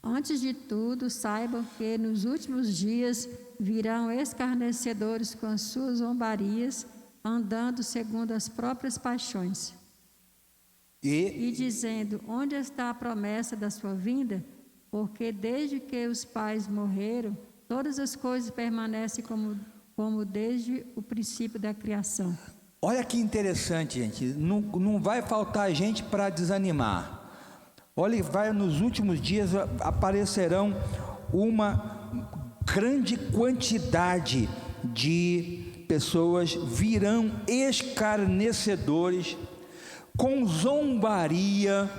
S3: Antes de tudo, saibam que nos últimos dias virão escarnecedores com as suas zombarias, andando segundo as próprias paixões. E dizendo, onde está a promessa da sua vinda? Porque desde que os pais morreram, todas as coisas permanecem como desde o princípio da criação.
S1: Olha que interessante, gente. Não vai faltar gente para desanimar. Olha, nos últimos dias aparecerão uma grande quantidade de pessoas, virão escarnecedores, com zombaria,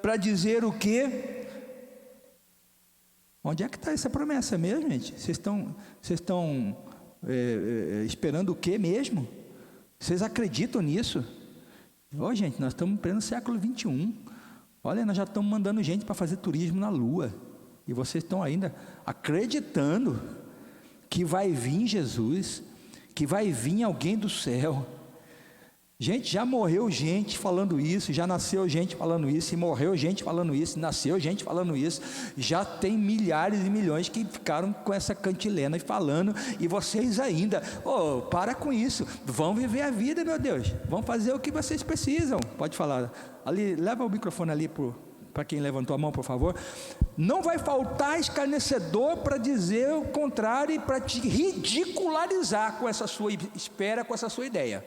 S1: para dizer o quê? Onde é que está essa promessa mesmo, gente? Vocês estão esperando o quê mesmo? Vocês acreditam nisso? Gente, nós estamos em pleno século 21. Olha, nós já estamos mandando gente para fazer turismo na Lua, e vocês estão ainda acreditando que vai vir Jesus, que vai vir alguém do céu. Gente, já morreu gente falando isso, já nasceu gente falando isso, e morreu gente falando isso, nasceu gente falando isso. Já tem milhares e milhões que ficaram com essa cantilena e falando, e vocês ainda, para com isso, vão viver a vida, meu Deus, vão fazer o que vocês precisam. Pode falar, ali, leva o microfone ali para quem levantou a mão, por favor. Não vai faltar escarnecedor para dizer o contrário e para te ridicularizar com essa sua espera, com essa sua ideia.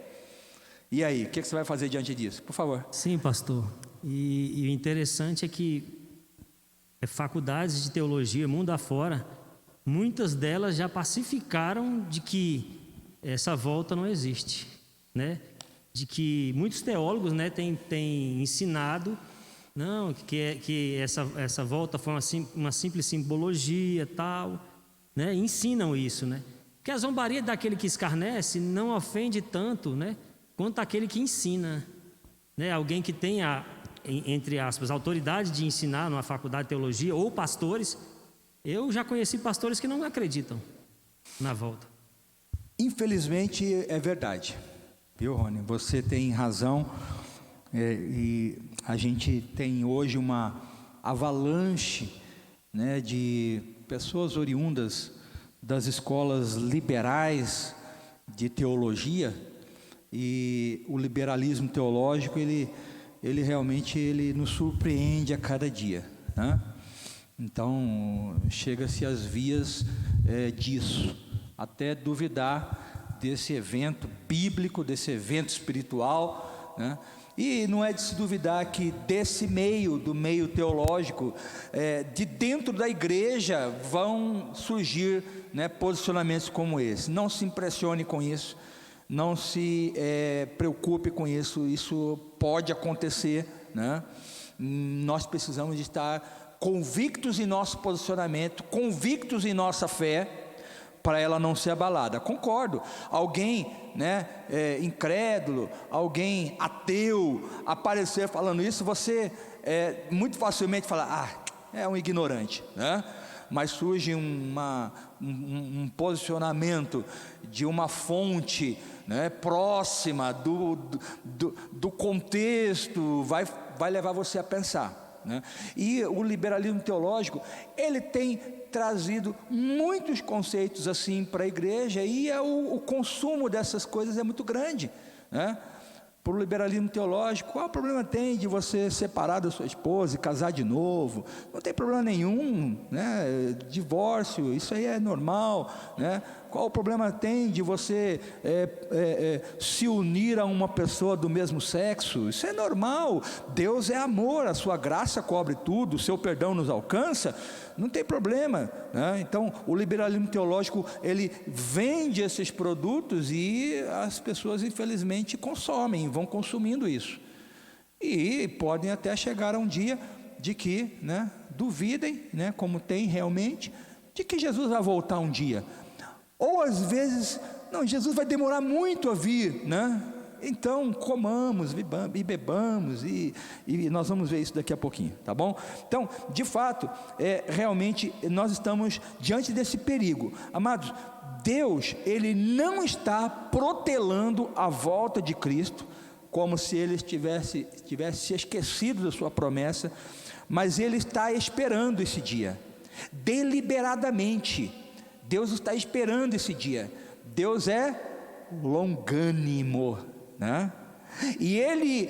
S1: E aí, o que você vai fazer diante disso? Por favor.
S10: Sim, pastor. E o interessante é que faculdades de teologia, mundo afora, muitas delas já pacificaram de que essa volta não existe, né? De que muitos teólogos, né, têm ensinado não, que essa volta foi uma simples simbologia, tal, né? Ensinam isso, né? Que a zombaria daquele que escarnece não ofende tanto, né, quanto aquele que ensina, né? Alguém que tenha, entre aspas, autoridade de ensinar numa faculdade de teologia, ou pastores. Eu já conheci pastores que não acreditam na volta.
S1: Infelizmente é verdade, viu, Rony? Você tem razão, e a gente tem hoje uma avalanche, né, de pessoas oriundas das escolas liberais de teologia. E o liberalismo teológico, ele realmente nos surpreende a cada dia, né? Então, chega-se às vias disso, até duvidar desse evento bíblico, desse evento espiritual, né? E não é de se duvidar que do meio teológico, de dentro da igreja, vão surgir, né, posicionamentos como esse. Não se impressione com isso. Não se preocupe com isso, isso pode acontecer, né? Nós precisamos de estar convictos em nosso posicionamento, convictos em nossa fé, para ela não ser abalada. Concordo, alguém, né, incrédulo, alguém ateu, aparecer falando isso, você muito facilmente fala, é um ignorante, né? Mas surge um posicionamento de uma fonte, né, próxima do contexto, vai levar você a pensar, né? E o liberalismo teológico, ele tem trazido muitos conceitos assim para a igreja, e o consumo dessas coisas é muito grande, né? Para o liberalismo teológico, qual o problema tem de você separar da sua esposa e casar de novo? Não tem problema nenhum, né? Divórcio, isso aí é normal, né? Qual o problema tem de você se unir a uma pessoa do mesmo sexo? Isso é normal. Deus é amor, a sua graça cobre tudo, o seu perdão nos alcança, não tem problema, né? Então, o liberalismo teológico, ele vende esses produtos e as pessoas, infelizmente, consomem, vão consumindo isso. E podem até chegar a um dia de que, né, duvidem, né, como tem realmente, de que Jesus vai voltar um dia. Ou às vezes, não, Jesus vai demorar muito a vir, né? Então comamos e bebamos, e nós vamos ver isso daqui a pouquinho, tá bom? Então, de fato, realmente nós estamos diante desse perigo. Amados, Deus, Ele não está protelando a volta de Cristo, como se Ele tivesse se esquecido da sua promessa, mas Ele está esperando esse dia, deliberadamente. Deus está esperando esse dia. Deus é longânimo, né? E Ele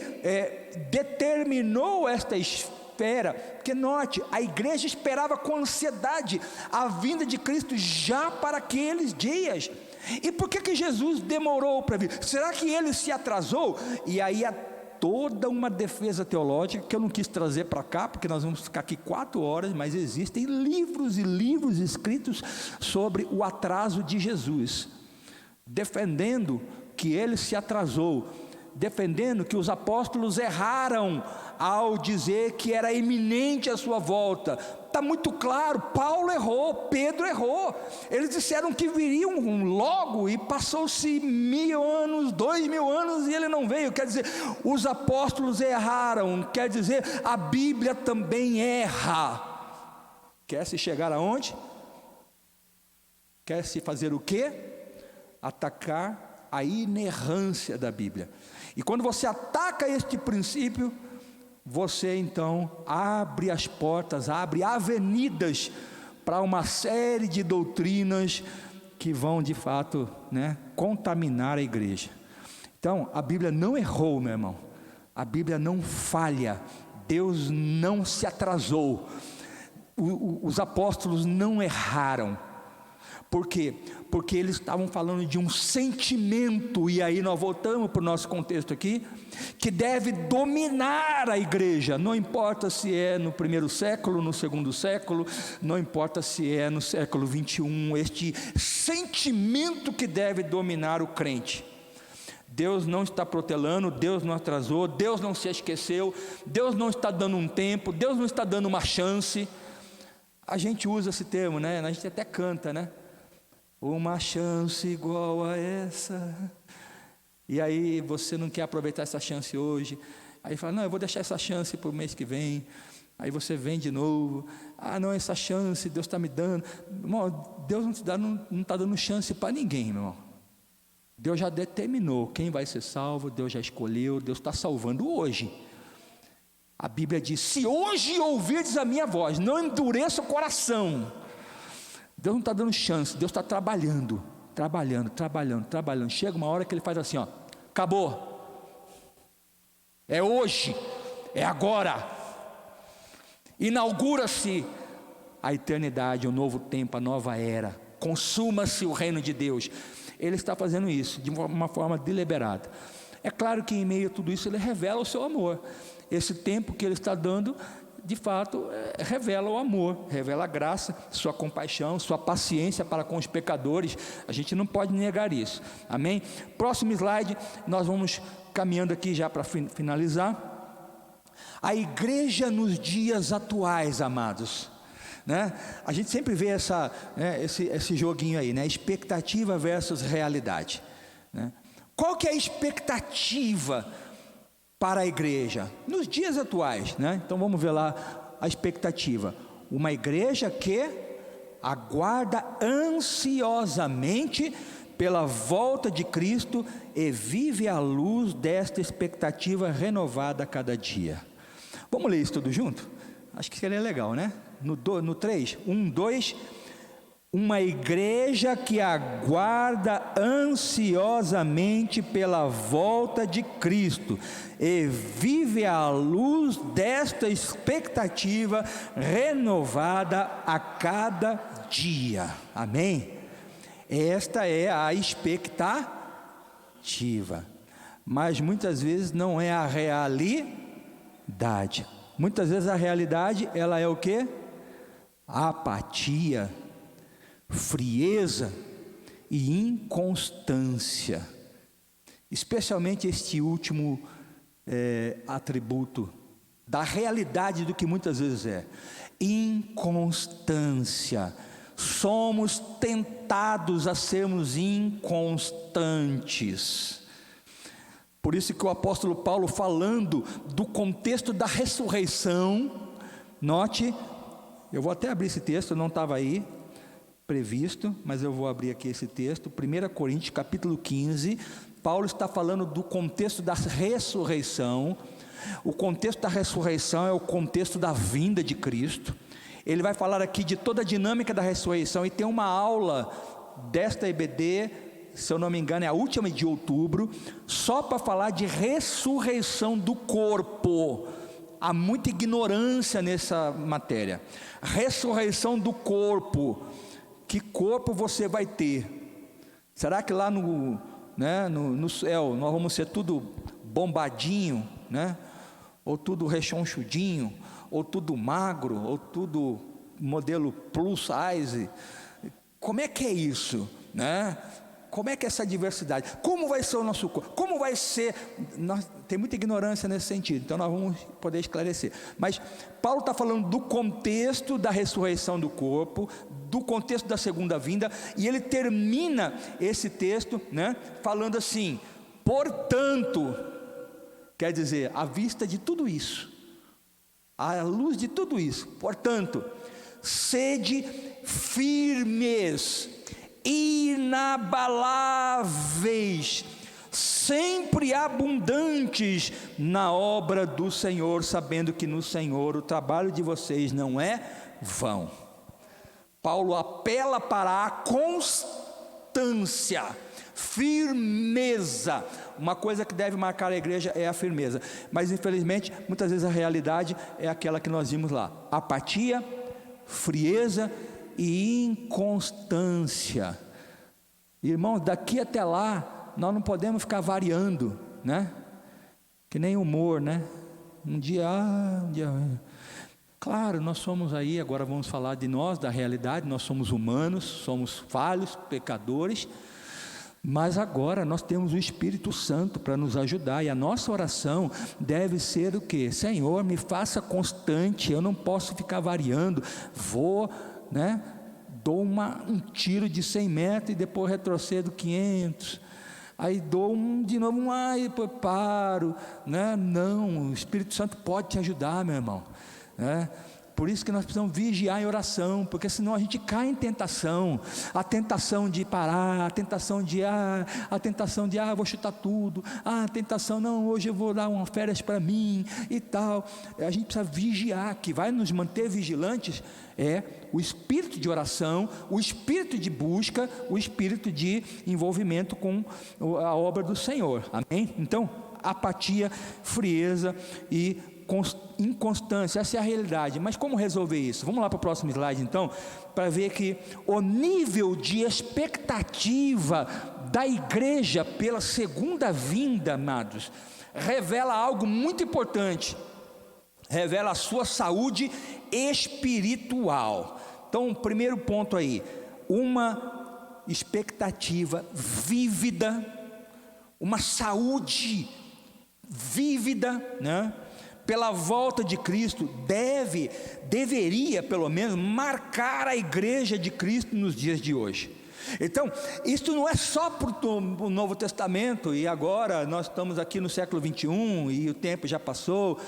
S1: determinou esta espera, porque note, a igreja esperava com ansiedade a vinda de Cristo já para aqueles dias. E por que Jesus demorou para vir? Será que Ele se atrasou? E aí toda uma defesa teológica que eu não quis trazer para cá, porque nós vamos ficar aqui 4 horas, mas existem livros e livros escritos sobre o atraso de Jesus, defendendo que Ele se atrasou, defendendo que os apóstolos erraram ao dizer que era iminente a sua volta. Está muito claro, Paulo errou, Pedro errou, eles disseram que viriam logo, e passou-se 1000 anos, 2000 anos, e ele não veio. Quer dizer, os apóstolos erraram, quer dizer, a Bíblia também erra. Quer se chegar aonde? Quer se fazer o quê? Atacar a inerrância da Bíblia. E quando você ataca este princípio, você então abre as portas, abre avenidas para uma série de doutrinas que vão de fato, contaminar a igreja. Então, a Bíblia não errou, meu irmão. A Bíblia não falha. Deus não se atrasou. Os apóstolos não erraram. Por quê? Porque eles estavam falando de um sentimento, e aí nós voltamos para o nosso contexto aqui, que deve dominar a igreja. Não importa se é no primeiro século, no segundo século, não importa se é no século 21, este sentimento que deve dominar o crente. Deus não está protelando, Deus não atrasou, Deus não se esqueceu, Deus não está dando um tempo, Deus não está dando uma chance. A gente usa esse termo, a gente até canta, uma chance igual a essa. E aí você não quer aproveitar essa chance hoje, aí fala, não, eu vou deixar essa chance para o mês que vem. Aí você vem de novo, não, essa chance Deus está me dando. Irmão, Deus não está dando chance para ninguém, meu irmão. Deus já determinou quem vai ser salvo, Deus já escolheu, Deus está salvando hoje. A Bíblia diz, se hoje ouvirdes a minha voz, não endureça o coração. Deus não está dando chance, Deus está trabalhando. Chega uma hora que Ele faz assim, acabou. É hoje, é agora. Inaugura-se a eternidade, o novo tempo, a nova era. Consuma-se o reino de Deus. Ele está fazendo isso de uma forma deliberada. É claro que em meio a tudo isso Ele revela o seu amor. Esse tempo que Ele está dando, de fato, revela o amor, revela a graça, sua compaixão, sua paciência para com os pecadores. A gente não pode negar isso. Amém? Próximo slide, nós vamos caminhando aqui já para finalizar. A igreja nos dias atuais, amados. A gente sempre vê esse joguinho aí, expectativa versus realidade. Qual que é a expectativa para a igreja nos dias atuais? Então vamos ver lá a expectativa. Uma igreja que aguarda ansiosamente pela volta de Cristo e vive à luz desta expectativa renovada a cada dia. Vamos ler isso tudo junto? Acho que seria legal, No 3, 1, 2, uma igreja que aguarda ansiosamente pela volta de Cristo e vive à luz desta expectativa renovada a cada dia. Amém? Esta é a expectativa, mas muitas vezes não é a realidade. Muitas vezes a realidade, ela é o quê? Apatia, frieza e inconstância. Especialmente este último atributo da realidade do que muitas vezes é. Inconstância. Somos tentados a sermos inconstantes. Por isso que o apóstolo Paulo, falando do contexto da ressurreição, note, eu vou até abrir esse texto, não estava aí previsto, mas eu vou abrir aqui esse texto, 1 Coríntios capítulo 15, Paulo está falando do contexto da ressurreição. O contexto da ressurreição é o contexto da vinda de Cristo. Ele vai falar aqui de toda a dinâmica da ressurreição, e tem uma aula desta EBD, se eu não me engano é a última de outubro, só para falar de ressurreição do corpo. Há muita ignorância nessa matéria. Ressurreição do corpo. Que corpo você vai ter? Será que lá no céu nós vamos ser tudo bombadinho, ou tudo rechonchudinho, ou tudo magro, ou tudo modelo plus size? Como é que é isso, Como é que é essa diversidade? Como vai ser o nosso corpo? Como vai ser? Tem muita ignorância nesse sentido, então nós vamos poder esclarecer. Mas Paulo está falando do contexto da ressurreição do corpo, do contexto da segunda vinda, e ele termina esse texto, falando assim: portanto, quer dizer, à vista de tudo isso, à luz de tudo isso, portanto, sede firmes, inabaláveis, sempre abundantes na obra do Senhor, sabendo que no Senhor o trabalho de vocês não é vão. Paulo apela para a constância, firmeza. Uma coisa que deve marcar a igreja é a firmeza, mas infelizmente muitas vezes a realidade é aquela que nós vimos lá: apatia, frieza e inconstância. Irmãos, daqui até lá nós não podemos ficar variando, né? Que nem humor, né? Um dia claro, nós somos aí, agora vamos falar de nós, da realidade. Nós somos humanos, somos falhos, pecadores, mas agora nós temos o Espírito Santo para nos ajudar, e a nossa oração deve ser o quê? Senhor, me faça constante, eu não posso ficar variando. Vou, né? Dou um tiro de 100 metros e depois retrocedo 500, aí dou de novo e depois paro, né? Não, o Espírito Santo pode te ajudar, meu irmão, né? Por isso que nós precisamos vigiar em oração, porque senão a gente cai em tentação, a tentação de parar, a tentação de vou chutar tudo, a tentação, não, hoje eu vou dar umas férias para mim e tal. A gente precisa vigiar, que vai nos manter vigilantes é o espírito de oração, o espírito de busca, o espírito de envolvimento com a obra do Senhor, amém? Então, apatia, frieza e inconstância, essa é a realidade. Mas como resolver isso? Vamos lá para o próximo slide então, para ver que o nível de expectativa da igreja pela segunda vinda, amados, revela algo muito importante, revela a sua saúde espiritual. Então, primeiro ponto aí, uma expectativa vívida, uma saúde vívida, né? Pela volta de Cristo, deveria pelo menos marcar a igreja de Cristo nos dias de hoje. Então, isso não é só para o Novo Testamento, e agora nós estamos aqui no século 21 e o tempo já passou,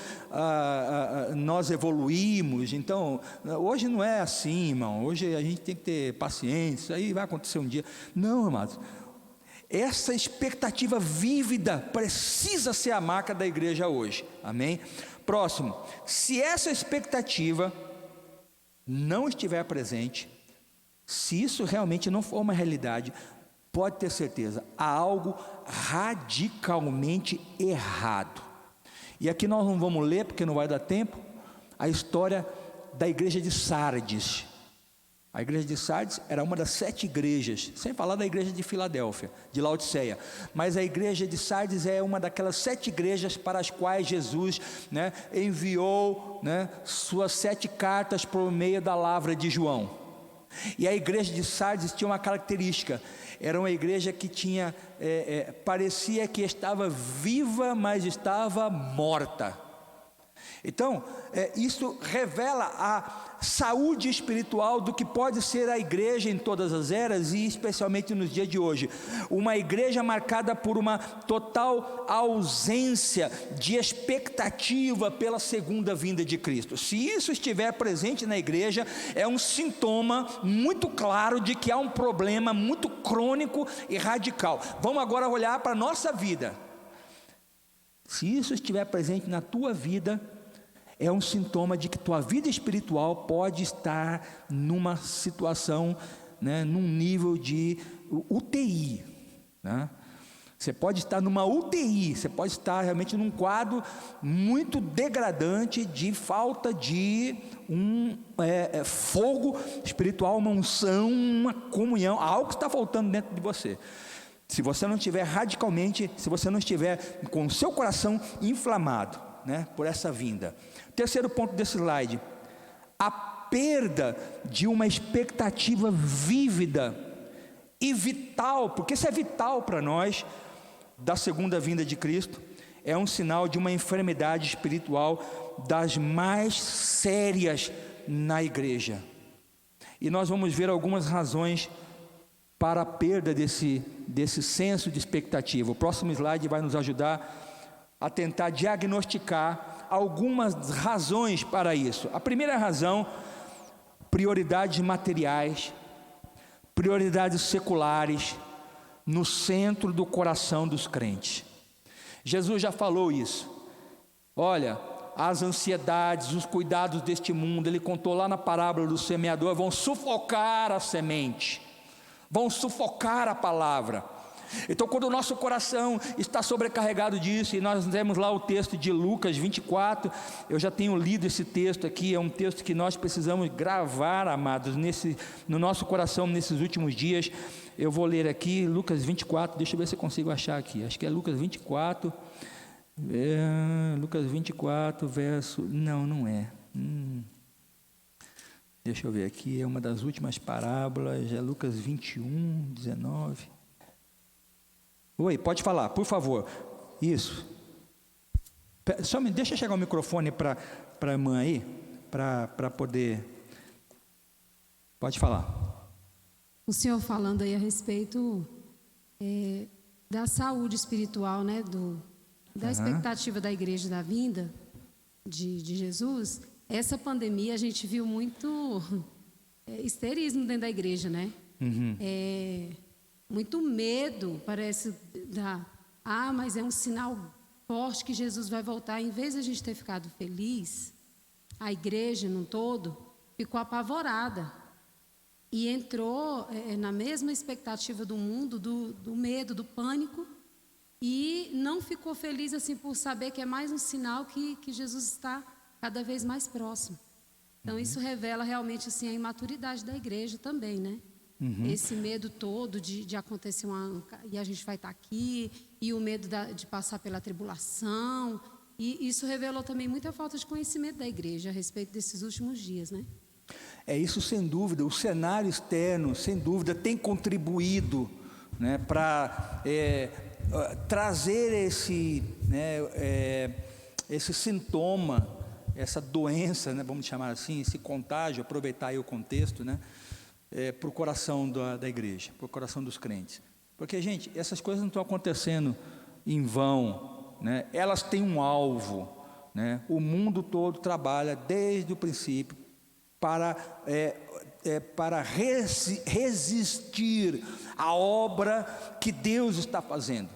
S1: nós evoluímos. Então, hoje não é assim, irmão, hoje a gente tem que ter paciência, isso aí vai acontecer um dia. Não, amados, essa expectativa vívida precisa ser a marca da igreja hoje, amém? Próximo, se essa expectativa não estiver presente, se isso realmente não for uma realidade, pode ter certeza, há algo radicalmente errado. E aqui nós não vamos ler, porque não vai dar tempo, a história da igreja de Sardes. A igreja de Sardes era uma das 7 igrejas, sem falar da igreja de Filadélfia, de Laodiceia, mas a igreja de Sardes é uma daquelas 7 igrejas para as quais Jesus, né, enviou, né, suas 7 cartas por meio da lavra de João. E a igreja de Sardes tinha uma característica, era uma igreja que tinha, parecia que estava viva, mas estava morta. Então, isso revela a saúde espiritual do que pode ser a igreja em todas as eras, e especialmente nos dias de hoje. Uma igreja marcada por uma total ausência de expectativa pela segunda vinda de Cristo. Se isso estiver presente na igreja, é um sintoma muito claro de que há um problema muito crônico e radical. Vamos agora olhar para a nossa vida. Se isso estiver presente na tua vida, é um sintoma de que tua vida espiritual pode estar numa situação, né, num nível de UTI, né? Você pode estar numa UTI, você pode estar realmente num quadro muito degradante de falta de fogo espiritual, uma unção, uma comunhão, algo que está faltando dentro de você. Se você não estiver radicalmente, se você não estiver com o seu coração inflamado, né, por essa vinda. Terceiro ponto desse slide, a perda de uma expectativa vívida e vital, porque isso é vital para nós, da segunda vinda de Cristo, é um sinal de uma enfermidade espiritual das mais sérias na igreja. E nós vamos ver algumas razões para a perda desse senso de expectativa. O próximo slide vai nos ajudar a tentar diagnosticar algumas razões para isso. A primeira razão, prioridades materiais, prioridades seculares no centro do coração dos crentes. Jesus já falou isso. Olha, as ansiedades, os cuidados deste mundo, ele contou lá na parábola do semeador, vão sufocar a semente, vão sufocar a palavra. Então, quando o nosso coração está sobrecarregado disso, e nós temos lá o texto de Lucas 24, eu já tenho lido esse texto aqui, é um texto que nós precisamos gravar, amados, no nosso coração nesses últimos dias. Eu vou ler aqui, Lucas 24, deixa eu ver se eu consigo achar aqui, acho que é Lucas 24, Lucas 24, verso, não é, deixa eu ver aqui, é uma das últimas parábolas, é Lucas 21, 19, oi, pode falar, por favor, isso, só deixa chegar o microfone para a irmã aí, para poder, pode falar.
S4: O senhor falando aí a respeito da saúde espiritual, né, da expectativa da igreja da vinda de Jesus, essa pandemia a gente viu muito histerismo dentro da igreja, né? Muito medo, parece, mas é um sinal forte que Jesus vai voltar. Em vez de a gente ter ficado feliz, a igreja num todo ficou apavorada e entrou na mesma expectativa do mundo, do medo, do pânico, e não ficou feliz assim por saber que é mais um sinal que Jesus está cada vez mais próximo. Então isso revela realmente assim a imaturidade da igreja também, né? Esse medo todo de acontecer e a gente vai estar aqui, e o medo de passar pela tribulação, e isso revelou também muita falta de conhecimento da igreja a respeito desses últimos dias, né?
S1: Isso sem dúvida, o cenário externo, sem dúvida, tem contribuído, né, para trazer esse sintoma, essa doença, né, vamos chamar assim, esse contágio, aproveitar aí o contexto, né, para o coração da igreja, para o coração dos crentes. Porque, gente, essas coisas não estão acontecendo em vão, né? Elas têm um alvo, né? O mundo todo trabalha desde o princípio para resistir à obra que Deus está fazendo.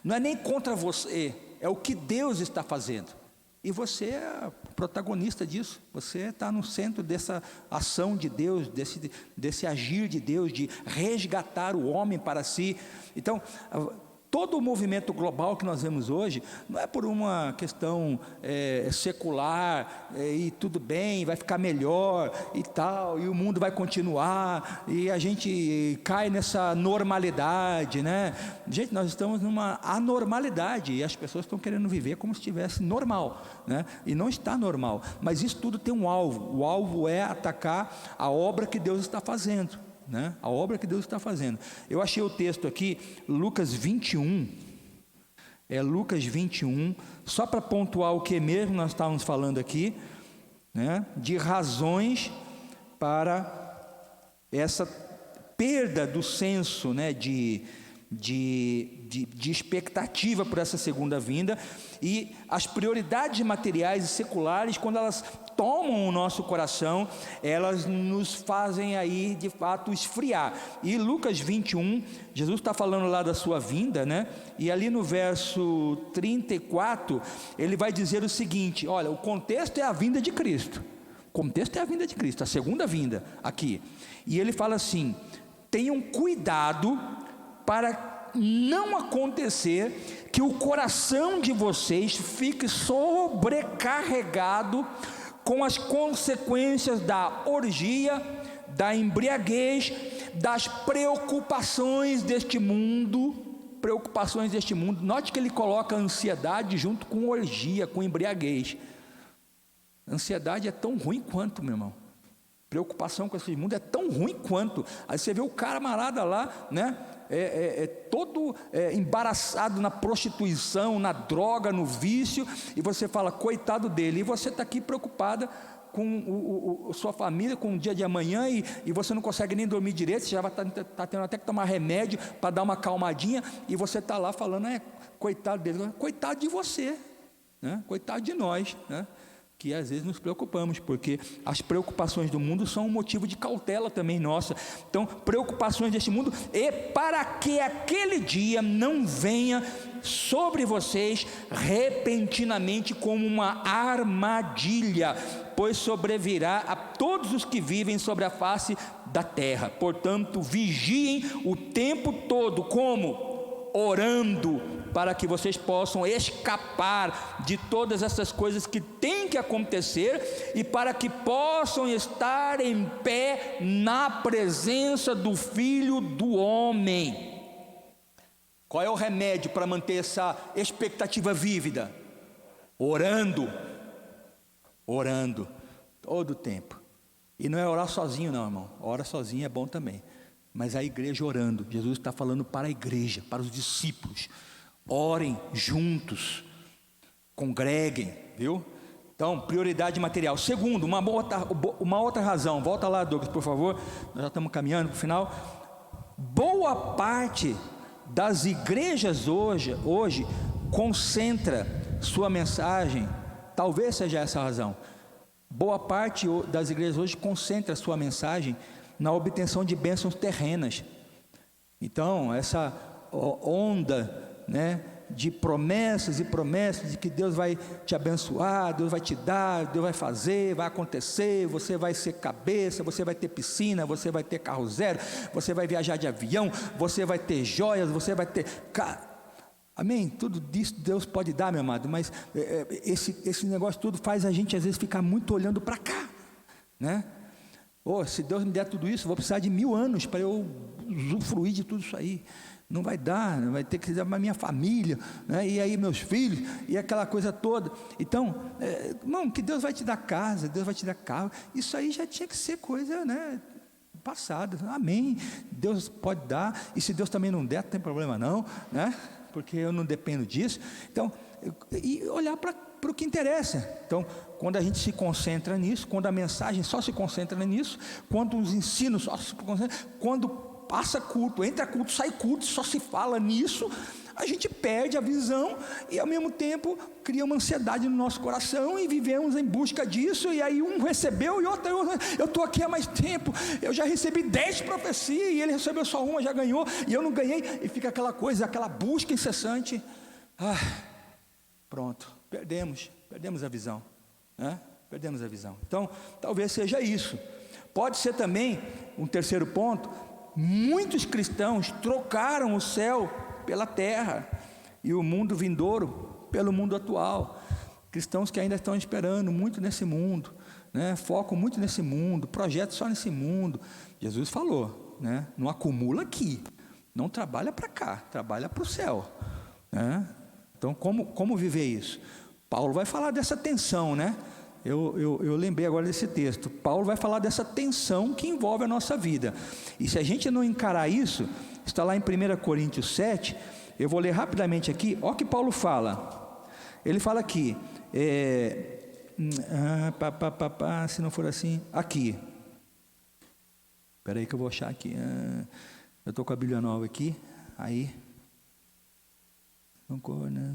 S1: Não é nem contra você, é o que Deus está fazendo. E você é protagonista disso, você está no centro dessa ação de Deus, desse agir de Deus, de resgatar o homem para si. Então, todo o movimento global que nós vemos hoje, não é por uma questão secular, e tudo bem, vai ficar melhor e tal, e o mundo vai continuar, e a gente cai nessa normalidade, né? Gente, nós estamos numa anormalidade, e as pessoas estão querendo viver como se estivesse normal, né? E não está normal, mas isso tudo tem um alvo, o alvo é atacar a obra que Deus está fazendo, né? A obra que Deus está fazendo. Eu achei o texto aqui, Lucas 21, Lucas 21, só para pontuar o que mesmo nós estávamos falando aqui, né? De razões para essa perda do senso, né? de expectativa por essa segunda vinda, e as prioridades materiais e seculares, quando elas tomam o nosso coração, elas nos fazem aí de fato esfriar. E Lucas 21, Jesus está falando lá da sua vinda, né? E ali no verso 34, ele vai dizer o seguinte: olha, o contexto é a vinda de Cristo, o contexto é a vinda de Cristo, a segunda vinda aqui, e ele fala assim: tenham cuidado para não acontecer que o coração de vocês fique sobrecarregado com as consequências da orgia, da embriaguez, das preocupações deste mundo. Note que ele coloca a ansiedade junto com orgia, com embriaguez. Ansiedade é tão ruim quanto, meu irmão. Preocupação com esse mundo é tão ruim quanto. Aí você vê o camarada lá, né? Todo embaraçado na prostituição, na droga, no vício, e você fala, coitado dele, e você está aqui preocupada com sua família, com o dia de amanhã, e você não consegue nem dormir direito, você já vai tá tendo até que tomar remédio para dar uma calmadinha, e você está lá falando, coitado dele, coitado de você, né? Coitado de nós, né? que às vezes nos preocupamos, porque as preocupações do mundo são um motivo de cautela também nossa. Então, preocupações deste mundo, e para que aquele dia não venha sobre vocês repentinamente como uma armadilha, pois sobrevirá a todos os que vivem sobre a face da terra. Portanto, vigiem o tempo todo, como? Orando, para que vocês possam escapar de todas essas coisas que têm que acontecer e para que possam estar em pé na presença do Filho do Homem. Qual é o remédio para manter essa expectativa vívida? Orando, todo o tempo. E não é orar sozinho não, irmão. Ora sozinho é bom também, mas a igreja orando. Jesus está falando para a igreja, para os discípulos. Orem juntos, congreguem, viu? Então, prioridade material. Segundo, uma outra razão, volta lá, Douglas, por favor, nós já estamos caminhando para o final. Boa parte das igrejas hoje concentra sua mensagem, talvez seja essa a razão. Boa parte das igrejas hoje concentra sua mensagem na obtenção de bênçãos terrenas. Então, essa onda, né, de promessas e promessas de que Deus vai te abençoar, Deus vai te dar, Deus vai fazer, vai acontecer, você vai ser cabeça, você vai ter piscina, você vai ter carro zero, você vai viajar de avião, você vai ter joias, você vai ter... Amém? Tudo isso Deus pode dar, meu amado, mas esse negócio tudo faz a gente às vezes ficar muito olhando para cá, né? Se Deus me der tudo isso, vou precisar de 1000 anos para eu usufruir de tudo isso aí. Não vai dar, vai ter que dar para a minha família, né? E aí meus filhos, e aquela coisa toda. Então, não, que Deus vai te dar casa, Deus vai te dar carro, isso aí já tinha que ser coisa, né, passada. Amém, Deus pode dar, e se Deus também não der, não tem problema não, né? Porque eu não dependo disso. Então, e olhar para o que interessa. Então, quando a gente se concentra nisso, quando a mensagem só se concentra nisso, quando os ensinos só se concentram, quando passa culto, entra culto, sai culto, só se fala nisso, a gente perde a visão e ao mesmo tempo cria uma ansiedade no nosso coração e vivemos em busca disso, e aí um recebeu e outro, eu estou aqui há mais tempo, eu já recebi 10 profecias e ele recebeu só uma, já ganhou, e eu não ganhei, e fica aquela coisa, aquela busca incessante. Pronto, perdemos a visão, né? Perdemos a visão. Então, talvez seja isso. Pode ser também, um terceiro ponto, muitos cristãos trocaram o céu pela terra e o mundo vindouro pelo mundo atual. Cristãos que ainda estão esperando muito nesse mundo, né? Focam muito nesse mundo, projetos só nesse mundo. Jesus falou, né? Não acumula aqui, não trabalha para cá, trabalha para o céu, né? Então, como viver isso? Paulo vai falar dessa tensão, né? Eu lembrei agora desse texto. Paulo vai falar dessa tensão que envolve a nossa vida. E se a gente não encarar isso, está lá em 1 Coríntios 7, eu vou ler rapidamente aqui, olha o que Paulo fala. Ele fala aqui, se não for assim, aqui. Espera aí que eu vou achar aqui. Eu estou com a Bíblia nova aqui, aí. Não corre, né?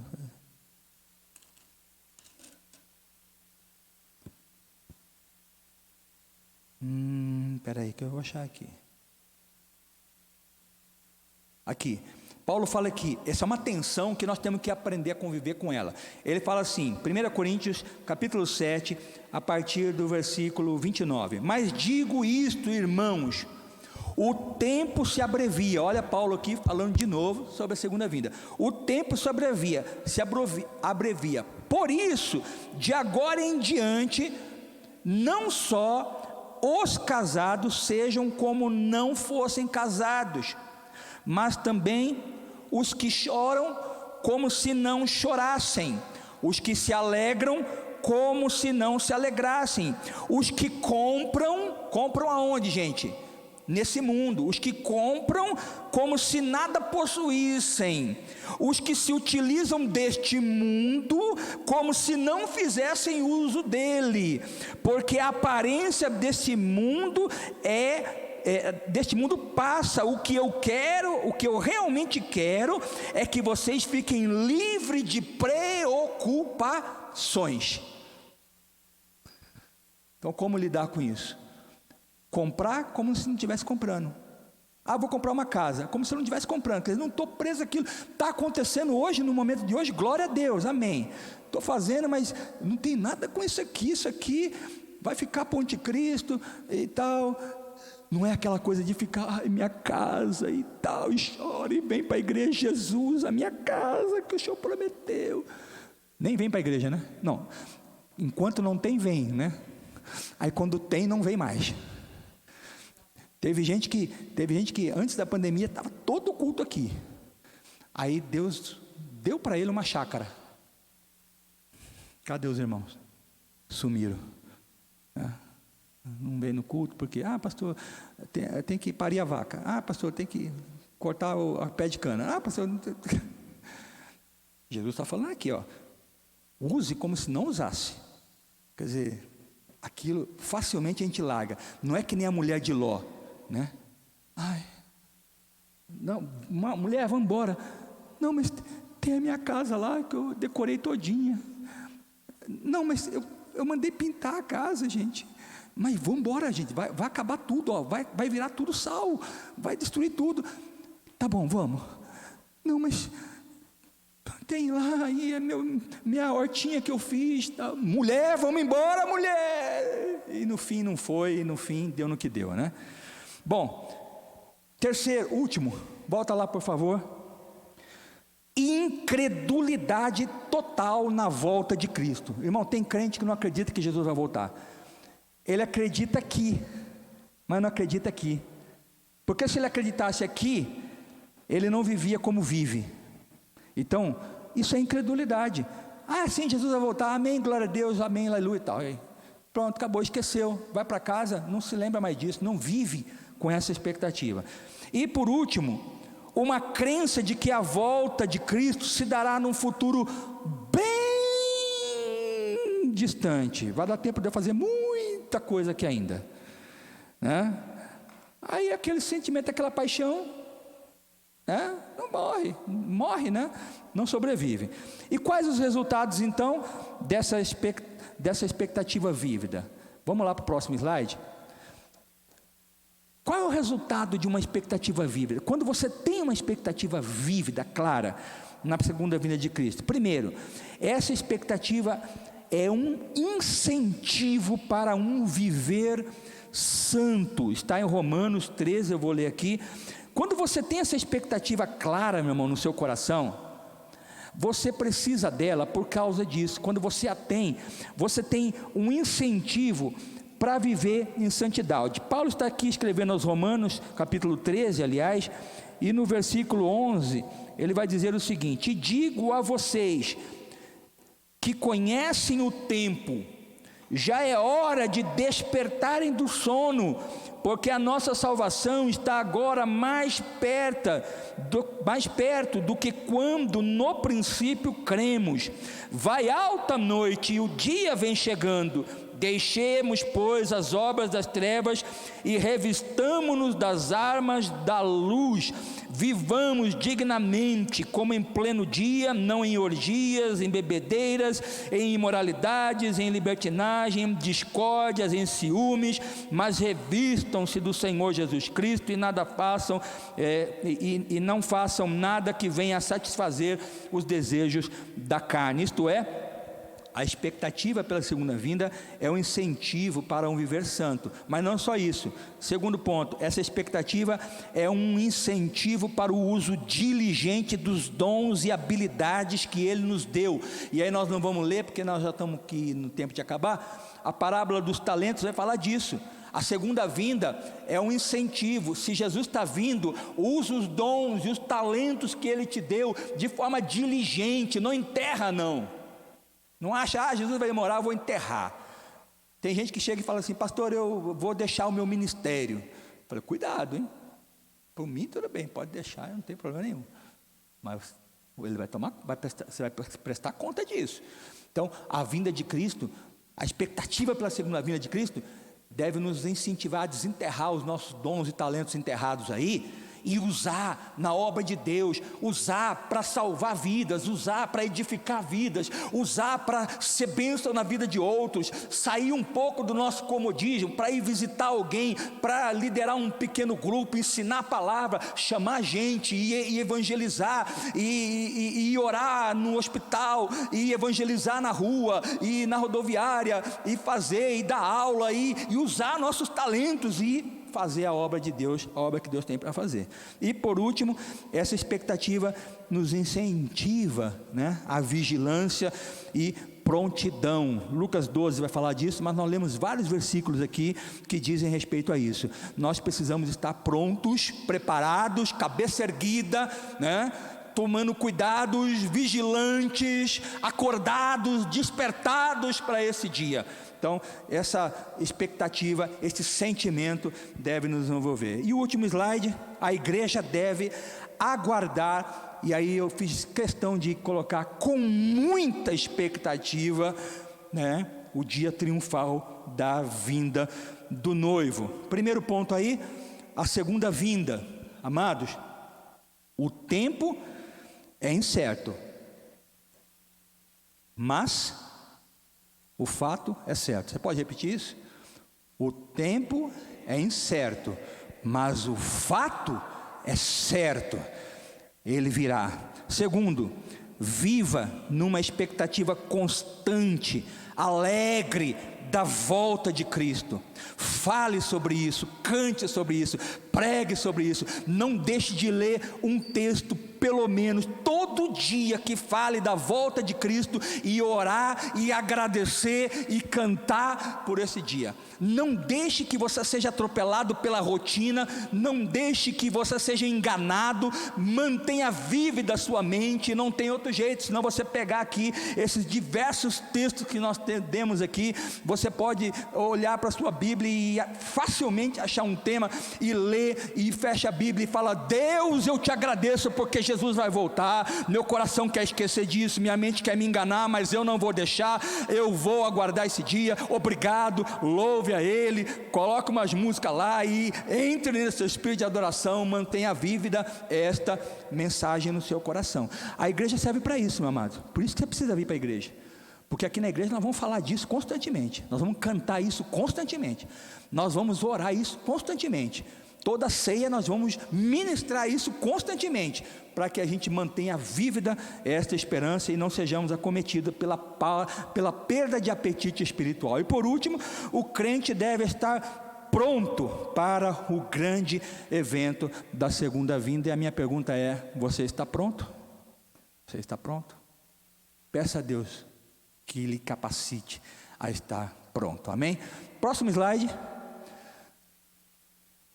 S1: Espera aí que eu vou achar aqui. Aqui, Paulo fala aqui, essa é uma tensão que nós temos que aprender a conviver com ela. Ele fala assim, 1 Coríntios capítulo 7, a partir do versículo 29. Mas digo isto, irmãos, o tempo se abrevia. Olha Paulo aqui falando de novo sobre a segunda vinda. O tempo se abrevia. Por isso, de agora em diante, não só os casados sejam como não fossem casados, mas também os que choram como se não chorassem, os que se alegram como se não se alegrassem, os que compram aonde, gente? Nesse mundo, os que compram como se nada possuíssem, os que se utilizam deste mundo como se não fizessem uso dele, porque a aparência desse mundo deste mundo passa. O que eu realmente quero é que vocês fiquem livres de preocupações. Então, como lidar com isso? Comprar como se não estivesse comprando. Vou comprar uma casa, como se eu não estivesse comprando, quer dizer, não estou preso àquilo, está acontecendo hoje, no momento de hoje, glória a Deus, amém. Estou fazendo, mas não tem nada com isso aqui vai ficar para o anticristo e tal. Não é aquela coisa de ficar, minha casa e tal, e chora e vem para a igreja, Jesus, a minha casa que o Senhor prometeu. Nem vem para a igreja, né? Não, enquanto não tem, vem, né? Aí quando tem, não vem mais. Teve gente que antes da pandemia estava todo o culto aqui. Aí Deus deu para ele uma chácara. Cadê os irmãos? Sumiram. Não veio no culto porque, pastor, tem que parir a vaca. Pastor, tem que cortar o pé de cana. Pastor, não tem... Jesus está falando aqui, use como se não usasse. Quer dizer, aquilo facilmente a gente larga. Não é que nem a mulher de Ló, né? Não, mulher, vamos embora. Não, mas tem a minha casa lá que eu decorei todinha. Não, mas eu mandei pintar a casa, gente. Mas vamos embora, gente. Vai acabar tudo, vai virar tudo sal, vai destruir tudo. Tá bom, vamos. Não, mas tem lá aí minha hortinha que eu fiz. Tá. Mulher, vamos embora, mulher. E no fim não foi, e no fim deu no que deu, né? Bom, terceiro, último, volta lá por favor. Incredulidade total na volta de Cristo. Irmão, tem crente que não acredita que Jesus vai voltar. Ele acredita aqui, mas não acredita aqui. Porque se ele acreditasse aqui, ele não vivia como vive. Então, isso é incredulidade. Sim, Jesus vai voltar, amém, glória a Deus, amém, aleluia e tal. Aí, pronto, acabou, esqueceu, vai para casa, não se lembra mais disso, não vive com essa expectativa. E por último, uma crença de que a volta de Cristo se dará num futuro bem distante. Vai dar tempo de eu fazer muita coisa aqui ainda, né? Aí aquele sentimento, aquela paixão, né? Não morre, né? Não sobrevive. E quais os resultados então dessa expectativa vívida? Vamos lá para o próximo slide. Qual é o resultado de uma expectativa vívida? Quando você tem uma expectativa vívida, clara, na segunda vinda de Cristo. Primeiro, essa expectativa é um incentivo para um viver santo. Está em Romanos 13, eu vou ler aqui. Quando você tem essa expectativa clara, meu irmão, no seu coração, você precisa dela por causa disso. Quando você a tem, você tem um incentivo para viver em santidade. Paulo está aqui escrevendo aos Romanos, capítulo 13, aliás, e no versículo 11, ele vai dizer o seguinte: digo a vocês que conhecem o tempo, já é hora de despertarem do sono, porque a nossa salvação está agora mais perto do que quando no princípio cremos. Vai alta a noite e o dia vem chegando. Deixemos, pois, as obras das trevas e revistamo-nos das armas da luz. Vivamos dignamente, como em pleno dia, não em orgias, em bebedeiras, em imoralidades, em libertinagem, em discórdias, em ciúmes, mas revistam-se do Senhor Jesus Cristo e nada façam e não façam nada que venha a satisfazer os desejos da carne. Isto é, a expectativa pela segunda vinda é um incentivo para um viver santo, mas não só isso. Segundo ponto, essa expectativa é um incentivo para o uso diligente dos dons e habilidades que Ele nos deu. E aí nós não vamos ler, porque nós já estamos aqui no tempo de acabar. A parábola dos talentos vai falar disso. A segunda vinda é um incentivo. Se Jesus está vindo, use os dons e os talentos que Ele te deu de forma diligente, não enterra não. Não acha, Jesus vai demorar, eu vou enterrar. Tem gente que chega e fala assim: pastor, eu vou deixar o meu ministério. Eu falei: cuidado, hein? Por mim tudo bem, pode deixar, não tem problema nenhum. Mas ele você vai prestar conta disso. Então, a vinda de Cristo, a expectativa pela segunda vinda de Cristo, deve nos incentivar a desenterrar os nossos dons e talentos enterrados aí, e usar na obra de Deus, usar para salvar vidas, usar para edificar vidas, usar para ser bênção na vida de outros, sair um pouco do nosso comodismo, para ir visitar alguém, para liderar um pequeno grupo, ensinar a palavra, chamar gente e evangelizar, e orar no hospital, e evangelizar na rua, e na rodoviária, e fazer, e dar aula, e usar nossos talentos, e fazer a obra de Deus, a obra que Deus tem para fazer. E por último, essa expectativa nos incentiva, né, a vigilância e prontidão. Lucas 12 vai falar disso, mas nós lemos vários versículos aqui que dizem respeito a isso. Nós precisamos estar prontos, preparados, cabeça erguida, né, tomando cuidados, vigilantes, acordados, despertados para esse dia. Então, essa expectativa, esse sentimento deve nos envolver. E o último slide, a igreja deve aguardar, e aí eu fiz questão de colocar com muita expectativa, né, o dia triunfal da vinda do noivo. Primeiro ponto aí, a segunda vinda. Amados, o tempo é incerto, mas o fato é certo. Você pode repetir isso? O tempo é incerto, mas o fato é certo. Ele virá. Segundo, viva numa expectativa constante, alegre da volta de Cristo. Fale sobre isso, cante sobre isso, pregue sobre isso. Não deixe de ler um texto, pelo menos todo dia, que fale da volta de Cristo, e orar e agradecer e cantar por esse dia. Não deixe que você seja atropelado pela rotina, não deixe que você seja enganado. Mantenha vívida a sua mente, não tem outro jeito. Senão você pegar aqui esses diversos textos que nós temos aqui, você pode olhar para a sua Bíblia e facilmente achar um tema e ler, e fecha a Bíblia e fala: Deus, eu te agradeço porque Jesus vai voltar. Meu coração quer esquecer disso, minha mente quer me enganar, mas eu não vou deixar, eu vou aguardar esse dia. Obrigado, louve a Ele, coloque umas músicas lá e entre nesse espírito de adoração. Mantenha vívida esta mensagem no seu coração. A igreja serve para isso, meu amado. Por isso que você precisa vir para a igreja, porque aqui na igreja nós vamos falar disso constantemente, nós vamos cantar isso constantemente, nós vamos orar isso constantemente. Toda ceia nós vamos ministrar isso constantemente, para que a gente mantenha vívida esta esperança e não sejamos acometidos pela perda de apetite espiritual. E por último, o crente deve estar pronto para o grande evento da segunda vinda. E a minha pergunta é: você está pronto? Você está pronto? Peça a Deus que lhe capacite a estar pronto. Amém? Próximo slide.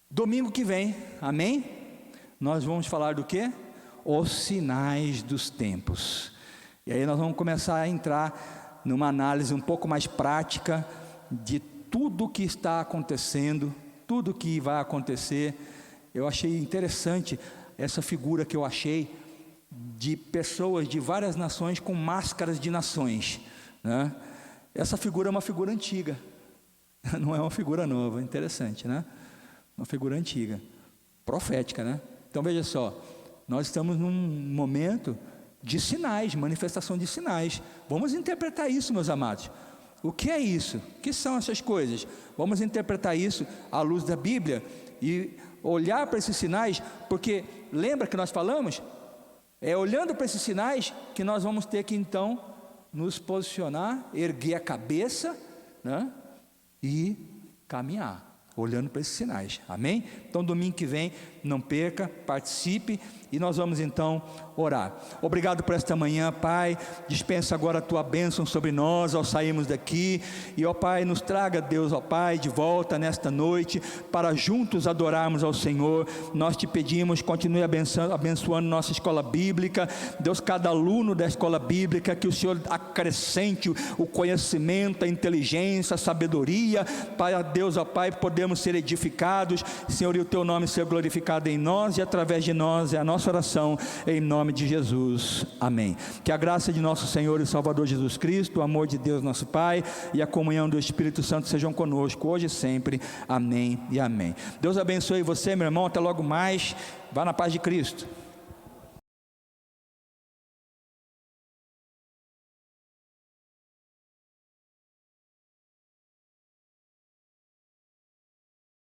S1: Domingo que vem, amém? Nós vamos falar do quê? Os sinais dos tempos. E aí nós vamos começar a entrar numa análise um pouco mais prática de tudo o que está acontecendo, tudo que vai acontecer. Eu achei interessante essa figura que eu achei de pessoas de várias nações com máscaras de nações, né? Essa figura é uma figura antiga, não é uma figura nova. Interessante, né? Uma figura antiga, profética, né? Então veja só, nós estamos num momento de sinais, manifestação de sinais. Vamos interpretar isso, meus amados. O que é isso? O que são essas coisas? Vamos interpretar isso à luz da Bíblia e olhar para esses sinais, porque lembra que nós falamos? É olhando para esses sinais que nós vamos ter que então nos posicionar, erguer a cabeça, né? E caminhar, olhando para esses sinais, amém? Então domingo que vem, não perca, participe, e nós vamos então orar. Obrigado por esta manhã, Pai. Dispensa agora a tua bênção sobre nós ao sairmos daqui, e ó Pai, nos traga, Deus, ó Pai, de volta nesta noite, para juntos adorarmos ao Senhor. Nós te pedimos, continue abençoando nossa escola bíblica, Deus, cada aluno da escola bíblica, que o Senhor acrescente o conhecimento, a inteligência, a sabedoria, para Deus, ó Pai, podemos ser edificados, Senhor, e o teu nome ser glorificado em nós e através de nós. É a nossa oração em nome de Jesus, amém. Que a graça de nosso Senhor e Salvador Jesus Cristo, o amor de Deus nosso Pai e a comunhão do Espírito Santo sejam conosco hoje e sempre, amém e amém. Deus abençoe você, meu irmão, até logo mais. Vá na paz de Cristo.